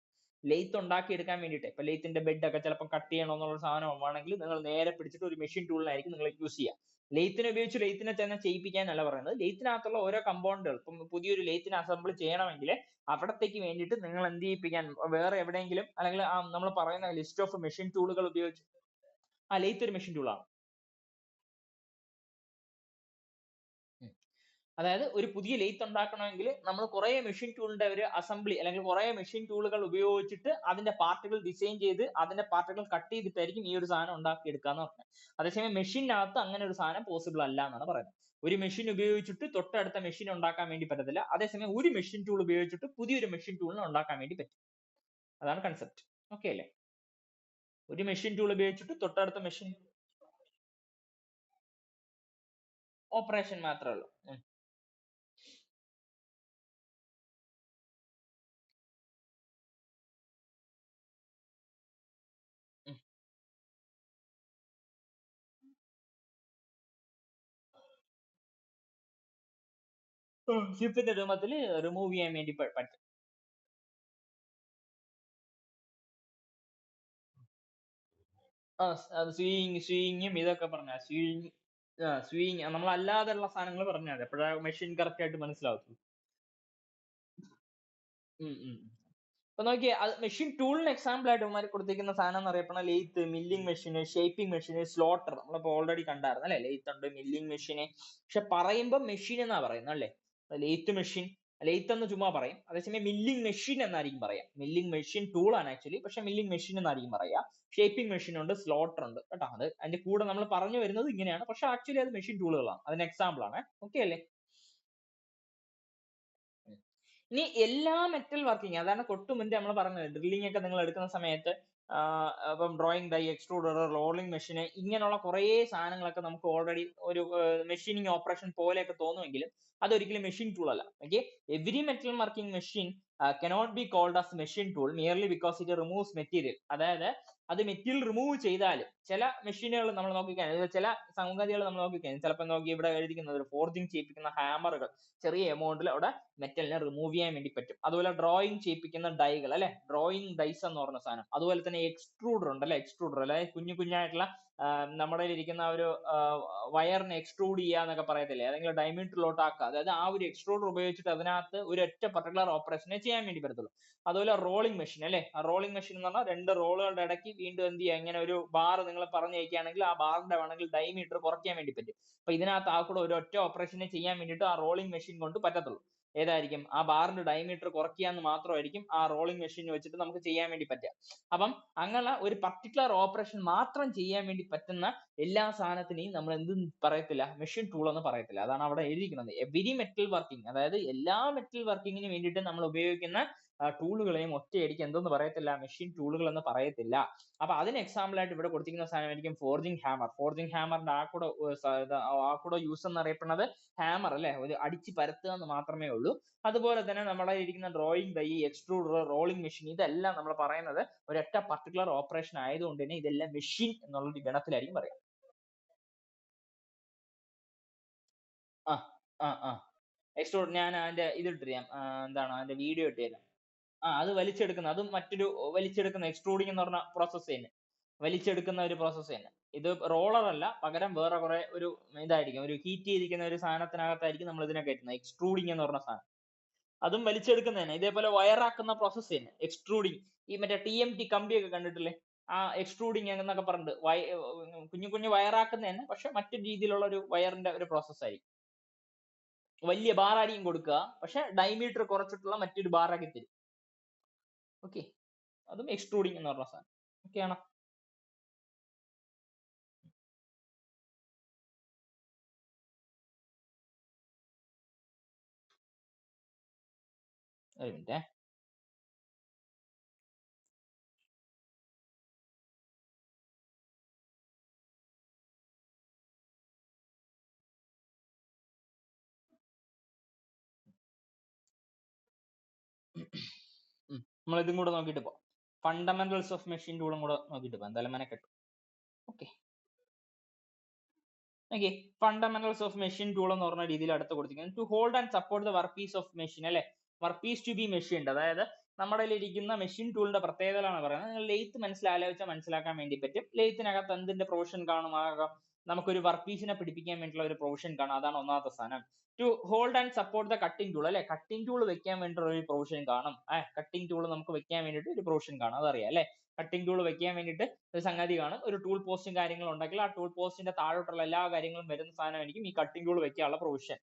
ലെയ്ത്ത് ഉണ്ടാക്കി എടുക്കാൻ വേണ്ടിയിട്ട് ഇപ്പൊ ലെയ്ത്തിന്റെ ബെഡ് ഒക്കെ ചിലപ്പോൾ കട്ട് ചെയ്യണം എന്നുള്ള സാധനം ആണെങ്കിൽ നിങ്ങൾ നേരെ പിടിച്ചിട്ട് ഒരു മെഷീൻ ടൂളിനായിരിക്കും നിങ്ങൾ യൂസ് ചെയ്യുക. ലെയ്ത്തിനെ ഉപയോഗിച്ച് ലെയ്ത്തിനെ തന്നെ ചെയ്യിപ്പിക്കാനല്ല പറയുന്നത്. ലെയ്ത്തിനകത്തുള്ള ഓരോ കമ്പോണന്റുകൾ, ഇപ്പം പുതിയൊരു ലെയ്ത്തിനെ അസംബിൾ ചെയ്യണമെങ്കിൽ അവിടത്തേക്ക് വേണ്ടിയിട്ട് നിങ്ങൾ എന്ത് ചെയ്യിപ്പിക്കാൻ വേറെ എവിടെയെങ്കിലും, അല്ലെങ്കിൽ നമ്മൾ പറയുന്ന ലിസ്റ്റ് ഓഫ് മെഷീൻ ടൂളുകൾ ഉപയോഗിച്ച് ലെയ്ത്ത് ഒരു മെഷീൻ ടൂളാണ്. അതായത് ഒരു പുതിയ ലെയ്ത്ത് ഉണ്ടാക്കണമെങ്കിൽ നമ്മൾ കുറെ മെഷീൻ ടൂളിന്റെ ഒരു അസംബ്ലി അല്ലെങ്കിൽ കുറെ മെഷീൻ ടൂളുകൾ ഉപയോഗിച്ചിട്ട് അതിന്റെ പാർട്ടുകൾ ഡിസൈൻ ചെയ്ത് അതിന്റെ പാർട്ടുകൾ കട്ട് ചെയ്തിട്ടായിരിക്കും ഈ ഒരു സാധനം ഉണ്ടാക്കിയെടുക്കാന്ന് പറഞ്ഞത്. അതേസമയം മെഷീനകത്ത് അങ്ങനെ ഒരു സാധനം പോസിബിൾ അല്ല എന്നാണ് പറയുന്നത്. ഒരു മെഷീൻ ഉപയോഗിച്ചിട്ട് തൊട്ടടുത്ത മെഷീൻ ഉണ്ടാക്കാൻ വേണ്ടി പറ്റത്തില്ല. അതേസമയം ഒരു മെഷീൻ ടൂൾ ഉപയോഗിച്ചിട്ട് പുതിയൊരു മെഷീൻ ടൂളിനെ ഉണ്ടാക്കാൻ വേണ്ടി പറ്റും. അതാണ് കൺസെപ്റ്റ്. ഓക്കെ അല്ലേ? ഒരു മെഷീൻ ടൂൾ ഉപയോഗിച്ചിട്ട് തൊട്ടടുത്ത മെഷീൻ ഓപ്പറേഷൻ മാത്രമേ ഉള്ളൂ. ഷിപ്പിന്റെ രൂപത്തിൽ റിമൂവ് ചെയ്യാൻ വേണ്ടി പറ്റും. സ്വിങ് ഇതൊക്കെ പറഞ്ഞ സ്വിങ് നമ്മൾ അല്ലാതെയുള്ള സാധനങ്ങൾ പറഞ്ഞാൽ മതി. അപ്പോഴാ മെഷീൻ കറക്റ്റ് ആയിട്ട് മനസ്സിലാവത്തുള്ളൂ. അപ്പൊ നോക്കിയേ, മെഷീൻ ടൂളിന് എക്സാമ്പിൾ ആയിട്ട് ഇവന്മാർ കൊടുത്തിരിക്കുന്ന സാധനം എന്ന് അറിയപ്പെടുന്ന lathe, milling machine, shaping machine, slaughter. നമ്മളിപ്പോ ഓൾറെഡി കണ്ടായിരുന്നു അല്ലെ, ലെയ്ത്ത് ഉണ്ട്, മില്ലിംഗ് മെഷീൻ. പക്ഷെ പറയുമ്പോൾ മെഷീൻ എന്നാ പറയുന്നത് അല്ലേ. ലെയ്ത്ത് മെഷീൻ, ലെയ്ത്ത് എന്ന് ചുമ്മാ പറയും. അതേസമയം മില്ലിംഗ് മെഷീൻ എന്നായിരിക്കും പറയാം. മില്ലിംഗ് മെഷീൻ ടൂൾ ആണ് ആക്ച്വലി, പക്ഷെ മില്ലിംഗ് മെഷീൻ എന്നായിരിക്കും പറയാ. ഷേപ്പിംഗ് മെഷീൻ ഉണ്ട്, സ്ലോട്ടർ ഉണ്ട് കേട്ടോ. അത് അതിന്റെ കൂടെ നമ്മൾ പറഞ്ഞു വരുന്നത് ഇങ്ങനെയാണ്, പക്ഷെ ആക്ച്വലി അത് മെഷീൻ ടൂളുകളാണ്. അതിന് എക്സാമ്പിൾ ആണ്. ഓക്കെ അല്ലേ? ഇനി എല്ലാ മെറ്റൽ വർക്കിംഗ്, അതാണ് തൊട്ട് മുന്നേ നമ്മൾ പറഞ്ഞത്. ഡ്രില്ലിംഗ് ഒക്കെ നിങ്ങൾ എടുക്കുന്ന സമയത്ത് ഇപ്പം drawing die, extruder, rolling machine, ഇങ്ങനെയുള്ള കുറേ സാധനങ്ങളൊക്കെ നമുക്ക് ഓൾറെഡി ഒരു മെഷീനിങ് ഓപ്പറേഷൻ പോലെയൊക്കെ തോന്നുമെങ്കിലും അതൊരിക്കലും മെഷീൻ ടൂൾ അല്ല. Okay, every metal working machine cannot be called as machine tool merely because it removes material. അതായത് അത് മെറ്റീരിയൽ റിമൂവ് ചെയ്താലും ചില മെഷീനുകൾ നമ്മൾ നോക്കിക്കഴിഞ്ഞാൽ, ചില സംഗതികൾ നമ്മൾ നോക്കിക്കഴിഞ്ഞാൽ, ചിലപ്പോൾ നോക്കി ഇവിടെ എഴുതിക്കുന്നത് ഫോർജിങ് ചെയ്യിപ്പിക്കുന്ന ഹാമറുകൾ ചെറിയ എമൗണ്ടിൽ അവിടെ മെറ്റലിനെ റിമൂവ് ചെയ്യാൻ വേണ്ടി പറ്റും. അതുപോലെ ഡ്രോയിങ് ചെയ്യിപ്പിക്കുന്ന ഡൈകൾ അല്ലെ, ഡ്രോയിങ് ഡൈസ് എന്ന് പറഞ്ഞ സാധനം. അതുപോലെ തന്നെ എക്സ്ട്രൂഡർ ഉണ്ട് അല്ലെ, എക്സ്ട്രൂഡർ അല്ലെ, കുഞ്ഞു കുഞ്ഞായിട്ടുള്ള നമ്മുടെ ഇരിക്കുന്ന ഒരു വയറിനെ എക്സ്ട്രൂഡ് ചെയ്യുക എന്നൊക്കെ പറയത്തില്ലേ, അല്ലെങ്കിൽ ഡയമീറ്ററിലോട്ട് ആക്കുക. അതായത് ആ ഒരു എക്സ്ട്രൂഡർ ഉപയോഗിച്ചിട്ട് അതിനകത്ത് ഒരു ഒറ്റ പർട്ടിക്കുലർ ഓപ്പറേഷനെ ചെയ്യാൻ വേണ്ടി പറ്റത്തുള്ളൂ. അതുപോലെ റോളിംഗ് മെഷീൻ അല്ലെ, ആ റോളിംഗ് മെഷീൻ എന്ന് പറഞ്ഞാൽ രണ്ട് റോളുകളുടെ ഇടയ്ക്ക് വീണ്ടും എന്ത് ചെയ്യുക, ഇങ്ങനെ ഒരു ബാർ നിങ്ങൾ പറഞ്ഞു വയ്ക്കുകയാണെങ്കിൽ ആ ബാറിന്റെ വേണമെങ്കിൽ ഡയമീറ്റർ കുറയ്ക്കാൻ വേണ്ടി പറ്റും. അപ്പൊ ഇതിനകത്ത് ആ കൂടെ ഒരു ഒറ്റ ഓപ്പറേഷനെ ചെയ്യാൻ വേണ്ടിയിട്ട് ആ റോളിംഗ് മെഷീൻ കൊണ്ട് പറ്റത്തുള്ളൂ. ഏതായിരിക്കും? ആ ബാറിന്റെ ഡയമീറ്റർ കുറയ്ക്കുക എന്ന് മാത്രമായിരിക്കും ആ റോളിംഗ് മെഷീൻ വെച്ചിട്ട് നമുക്ക് ചെയ്യാൻ വേണ്ടി പറ്റുക. അപ്പം അങ്ങനെ ഒരു പർട്ടിക്കുലർ ഓപ്പറേഷൻ മാത്രം ചെയ്യാൻ വേണ്ടി പറ്റുന്ന എല്ലാ സാധനത്തിനെയും നമ്മൾ എന്ത് പറയത്തില്ല, മെഷീൻ ടൂൾ എന്ന് പറയത്തില്ല. അതാണ് അവിടെ എഴുതിയിരിക്കുന്നത്. എവരി മെറ്റൽ വർക്കിംഗ്, അതായത് എല്ലാ മെറ്റൽ വർക്കിങ്ങിന് വേണ്ടിയിട്ട് നമ്മൾ ഉപയോഗിക്കുന്ന ടൂളുകളെയും ഒറ്റയടിക്ക് എന്തെന്ന് പറയത്തില്ല, മെഷീൻ ടൂളുകൾ എന്ന് പറയത്തില്ല. അപ്പൊ അതിന് എക്സാമ്പിൾ ആയിട്ട് ഇവിടെ കൊടുത്തിരിക്കുന്ന സാധനമായിരിക്കും ഫോർജിങ് ഹാമർ. ഫോർജിങ് ഹാമറിന്റെ ആ കൂടെ യൂസ് എന്നറിയപ്പെടുന്നത് ഹാമർ അല്ലെ, ഒരു അടിച്ച് പരത്തുക എന്ന് മാത്രമേ ഉള്ളൂ. അതുപോലെ തന്നെ നമ്മുടെ ഇരിക്കുന്ന drawing die, extruder, rolling machine, ഇതെല്ലാം നമ്മൾ പറയുന്നത് ഒരൊറ്റ പർട്ടിക്കുലർ ഓപ്പറേഷൻ ആയതുകൊണ്ട് തന്നെ ഇതെല്ലാം മെഷീൻ എന്നുള്ള ഒരു ഗണത്തിലായിരിക്കും പറയാം. ആ ആ ആ എക്സ്ട്രൂഡ് ഞാൻ അതിന്റെ ഇത് ഇട്ടുതരാം, എന്താണ് അതിന്റെ വീഡിയോ ഇട്ടുതരാം. അത് വലിച്ചെടുക്കുന്ന, അതും മറ്റൊരു വലിച്ചെടുക്കുന്ന എക്സ്ട്രൂഡിങ് എന്ന് പറഞ്ഞ പ്രോസസ്സ് തന്നെ, വലിച്ചെടുക്കുന്ന ഒരു പ്രോസസ്സ് തന്നെ. ഇത് റോളർ അല്ല, പകരം വേറെ കുറെ ഒരു ഇതായിരിക്കും, ഒരു ഹീറ്റ് ചെയ്തിരിക്കുന്ന ഒരു സാധനത്തിനകത്തായിരിക്കും നമ്മൾ ഇതിനെ കയറ്റുന്നത്. എക്സ്ട്രൂഡിങ് എന്ന് പറഞ്ഞ സാധനം. അതും വലിച്ചെടുക്കുന്നതന്നെ. ഇതേപോലെ വയറാക്കുന്ന പ്രോസസ്സ് തന്നെ എക്സ്ട്രൂഡിങ്. ഈ മറ്റേ TMT കമ്പിയൊക്കെ കണ്ടിട്ടില്ലേ? ആ എക്സ്ട്രൂഡിങ് എന്നൊക്കെ പറഞ്ഞിട്ട് കുഞ്ഞു കുഞ്ഞു വയറാക്കുന്ന തന്നെ, പക്ഷെ മറ്റു രീതിയിലുള്ള ഒരു വയറിന്റെ ഒരു പ്രോസസ് ആയിരിക്കും. വലിയ ബാറായിരിക്കും കൊടുക്കുക, പക്ഷെ ഡയമീറ്റർ കുറച്ചിട്ടുള്ള മറ്റൊരു ബാറാക്കി തരും. ഓക്കെ, അതും എക്സ്ട്രൂഡിങ് എന്ന് പറഞ്ഞ സാധനം. ഓക്കെ ആണോ? ഒരു മിനിറ്റ്. നമ്മൾ ഇതും കൂടെ നോക്കിയിട്ട് പോവാം. ഫണ്ടമെന്റൽസ് ഓഫ് മെഷീൻ ടൂളും കൂടെ നോക്കിയിട്ട് പോവാം. എന്തായാലും മെനക്കെട്ടു. Okay okay, fundamentals of machine tool എന്ന് പറഞ്ഞ രീതിയിൽ അടുത്ത് കൊടുത്തിരിക്കുന്നത് to hold and support the work piece of machine, അല്ലെ? Work piece to be machined, അതായത് നമ്മുടെ ഇരിക്കുന്ന മെഷീൻ ടൂളിന്റെ പ്രത്യേകതകളാണ് പറയുന്നത്. നിങ്ങൾ ലെയ്ത്ത് ആലോചിച്ചാൽ മനസ്സിലാക്കാൻ വേണ്ടി പറ്റും. ലെയ്ത്തിനകത്ത് എന്തിന്റെ പ്രൊവിഷൻ കാണും? നമുക്കൊരു വർക്ക് പീസിനെ പിടിപ്പിക്കാൻ വേണ്ടിയുള്ള ഒരു പ്രൊവിഷൻ കാണും. അതാണ് ഒന്നാമത്തെ സാധനം. To hold and support the cutting tool, അല്ലെ? കട്ടിംഗ് ടൂൾ വെക്കാൻ വേണ്ടിയിട്ടുള്ള ഒരു പ്രൊവിഷൻ കാണും. കട്ടിംഗ് ടൂൾ നമുക്ക് വെക്കാൻ വേണ്ടിയിട്ട് ഒരു പ്രൊവിഷൻ കാണും, അതറിയാം അല്ലെ? കട്ടിംഗ് ടൂൾ വെക്കാൻ വേണ്ടിയിട്ട് ഒരു സംഗതി കാണും. ഒരു ടൂൾ പോസ്റ്റും കാര്യങ്ങളും ഉണ്ടെങ്കിൽ ആ ടൂൾ പോസ്റ്റിന്റെ താഴോട്ടുള്ള എല്ലാ കാര്യങ്ങളും വരുന്ന സാധനമായിരിക്കും ഈ കട്ടിംഗ് ടൂൾ വെക്കാനുള്ള provision.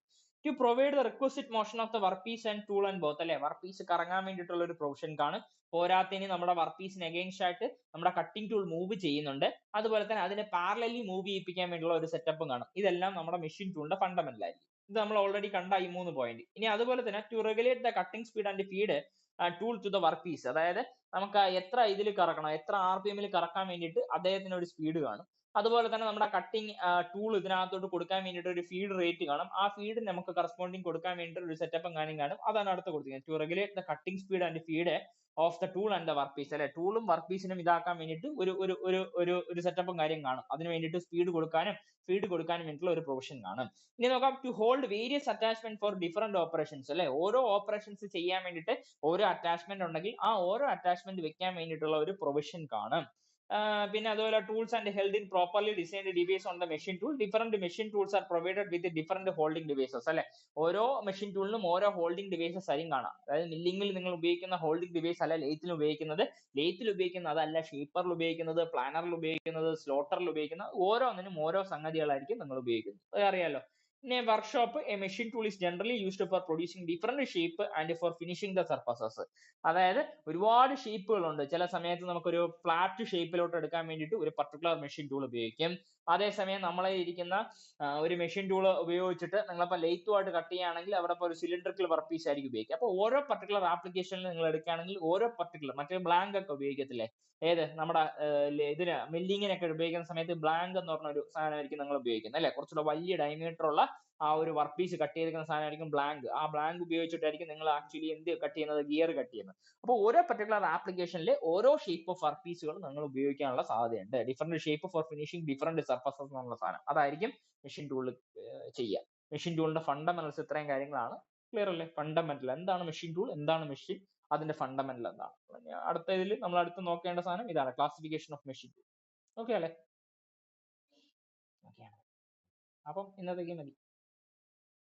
To provide the requisite motion of the work piece and tool and both, അല്ലെ? വർക്ക് പീസ് കറങ്ങാൻ വേണ്ടിയിട്ടുള്ള ഒരു പ്രൊവിഷൻ കാണും. പോരാത്തതിന് നമ്മുടെ വർക്ക് പീസിന് അഗെയിൻസ്റ്റ് ആയിട്ട് നമ്മുടെ കട്ടിംഗ് ടൂൾ മൂവ് ചെയ്യുന്നുണ്ട്. അതുപോലെ തന്നെ അതിനെ പാരലലി മൂവ് ചെയ്യിപ്പിക്കാൻ വേണ്ടിയുള്ള ഒരു സെറ്റപ്പും കാണും. ഇതെല്ലാം നമ്മുടെ മെഷീൻ ടൂളിന്റെ ഫണ്ടമെന്റൽ ആയിരിക്കും. ഇത് നമ്മൾ ഓൾറെഡി കണ്ട ഈ 3 പോയിന്റ്. ഇനി അതുപോലെ തന്നെ to regulate the cutting speed and feed tool to the work piece, അതായത് നമുക്ക് എത്ര ഇതിൽ കറക്കണം, എത്ര RPM കറക്കാൻ വേണ്ടിയിട്ട് അദ്ദേഹത്തിന് ഒരു സ്പീഡ് കാണും. അതുപോലെ തന്നെ നമ്മുടെ കട്ടിംഗ് ടൂൾ ഇതിനകത്തോട്ട് കൊടുക്കാൻ വേണ്ടിയിട്ട് ഒരു ഫീഡ് റേറ്റ് കാണും. ആ ഫീഡ് നമുക്ക് കറസ്പോണ്ടിങ് കൊടുക്കാൻ വേണ്ടിയിട്ട് ഒരു സെറ്റപ്പും കാണും. അതാണ് അടുത്ത് കൊടുത്തിരിക്കുന്നത്. To regulate the cutting speed and feed of the tool and the work piece, അല്ലെ? ടൂളും വർക്ക് പീസിനും ഇതാക്കാൻ വേണ്ടിയിട്ട് ഒരു ഒരു ഒരു ഒരു ഒരു സെറ്റപ്പും കാര്യം കാണും. അതിന് വേണ്ടിയിട്ട് സ്പീഡ് കൊടുക്കാനും ഫീഡ് കൊടുക്കാനും വേണ്ടിയിട്ടുള്ള ഒരു പ്രൊവിഷൻ കാണും. ഇനി നോക്കാം, to hold various attachment for different operations, അല്ലെ? ഓരോ ഓപ്പറേഷൻസ് ചെയ്യാൻ വേണ്ടിയിട്ട് ഓരോ അറ്റാച്ച്മെന്റ് ഉണ്ടെങ്കിൽ ആ ഓരോ അറ്റാച്ച്മെന്റ് വെക്കാൻ വേണ്ടിയിട്ടുള്ള ഒരു പ്രൊവിഷൻ കാണും. പിന്നെ അതുപോലെ tools and held in properly designed device on the machine tool. Different machine tools are provided with different holding devices, അല്ലെ? ഓരോ മെഷീൻ ടൂളിനും ഓരോ ഹോൾഡിംഗ് ഡിവൈസസ് ആയിരിക്കും കാണാം. അതായത് മില്ലിംഗിൽ നിങ്ങൾ ഉപയോഗിക്കുന്ന ഹോൾഡിംഗ് ഡിവൈസ് അല്ല ലെയ്ത്തിൽ ഉപയോഗിക്കുന്നത്. ലെയ്ത്തിൽ ഉപയോഗിക്കുന്ന അതല്ല ഷേപ്പറിൽ ഉപയോഗിക്കുന്നത്, പ്ലാനറിൽ ഉപയോഗിക്കുന്നത്, സ്ലോട്ടറിൽ ഉപയോഗിക്കുന്നത്. ഓരോന്നിനും ഓരോ സംഗതികളായിരിക്കും നിങ്ങൾ ഉപയോഗിക്കുന്നത്. അത് അറിയാലോ. In a workshop, a machine tool is generally used for producing different shape and for finishing the surfaces. അതായത് ഒരുപാട് ഷേപ്പുകളുണ്ട്. ചില സമയത്ത് നമുക്കൊരു ഫ്ലാറ്റ് ഷേപ്പിലോട്ട് എടുക്കാൻ വേണ്ടിയിട്ട് ഒരു പർട്ടിക്കുലർ മെഷീൻ ടൂൾ ഉപയോഗിക്കും. അതേസമയം നമ്മളെ ഇരിക്കുന്ന ഒരു മെഷീൻ ടൂൾ ഉപയോഗിച്ചിട്ട് നിങ്ങളിപ്പോൾ ലെയ്ത്തുമായിട്ട് കട്ട് ചെയ്യുകയാണെങ്കിൽ അവിടെ ഇപ്പോൾ ഒരു സിലിണ്ടറിക്കൽ വർക്ക് പീസ് ആയിരിക്കും ഉപയോഗിക്കുക. അപ്പോൾ ഓരോ പർട്ടിക്കുലർ ആപ്ലിക്കേഷനിൽ നിങ്ങൾ എടുക്കുകയാണെങ്കിൽ ഓരോ പർട്ടിക്കുലർ, മറ്റേ ബ്ലാങ്ക് ഒക്കെ ഉപയോഗിക്കത്തില്ലേ? ഏത് നമ്മുടെ ഇതിന് മില്ലിങ്ങിനൊക്കെ ഉപയോഗിക്കുന്ന സമയത്ത് ബ്ലാങ്ക് എന്ന് പറഞ്ഞ ഒരു സാധനമായിരിക്കും നിങ്ങൾ ഉപയോഗിക്കുന്നത്, അല്ലെ? കുറച്ചുകൂടെ വലിയ ഡയമീറ്റർ ഉള്ള ആ ഒരു വർക്ക് പീസ് കട്ട് ചെയ്തിരിക്കുന്ന സാധനമായിരിക്കും ബ്ലാങ്ക്. ആ ബ്ലാങ്ക് ഉപയോഗിച്ചിട്ടായിരിക്കും നിങ്ങൾ ആക്ച്വലി എന്ത് കട്ട് ചെയ്യുന്നത്? ഗിയർ കട്ട് ചെയ്യുന്നത്. അപ്പോൾ ഓരോ പർട്ടിക്കുലർ ആപ്ലിക്കേഷനിൽ ഓരോ ഷേപ്പ് ഓഫ് വർക്ക് പീസുകൾ നിങ്ങൾ ഉപയോഗിക്കാനുള്ള സാധ്യതയുണ്ട്. Different shape for finishing different surfaces എന്നുള്ള സാധനം അതായിരിക്കും മെഷീൻ ടൂളിൽ ചെയ്യുക. മെഷീൻ ടൂളിന്റെ ഫണ്ടമെന്റൽസ് ഇത്രയും കാര്യങ്ങളാണ്. ക്ലിയർ അല്ലേ? ഫണ്ടമെന്റൽ എന്താണ് മെഷീൻ ടൂൾ, എന്താണ് മെഷീൻ, അതിന്റെ ഫണ്ടമെന്റൽ എന്താണ്? അടുത്ത ഇതിൽ നമ്മൾ അടുത്ത് നോക്കേണ്ട സാധനം ഇതാണ്, classification of machine tool. Okay അല്ലേ? ഓക്കെ, അപ്പം ഇന്നത്തേക്ക് മതി.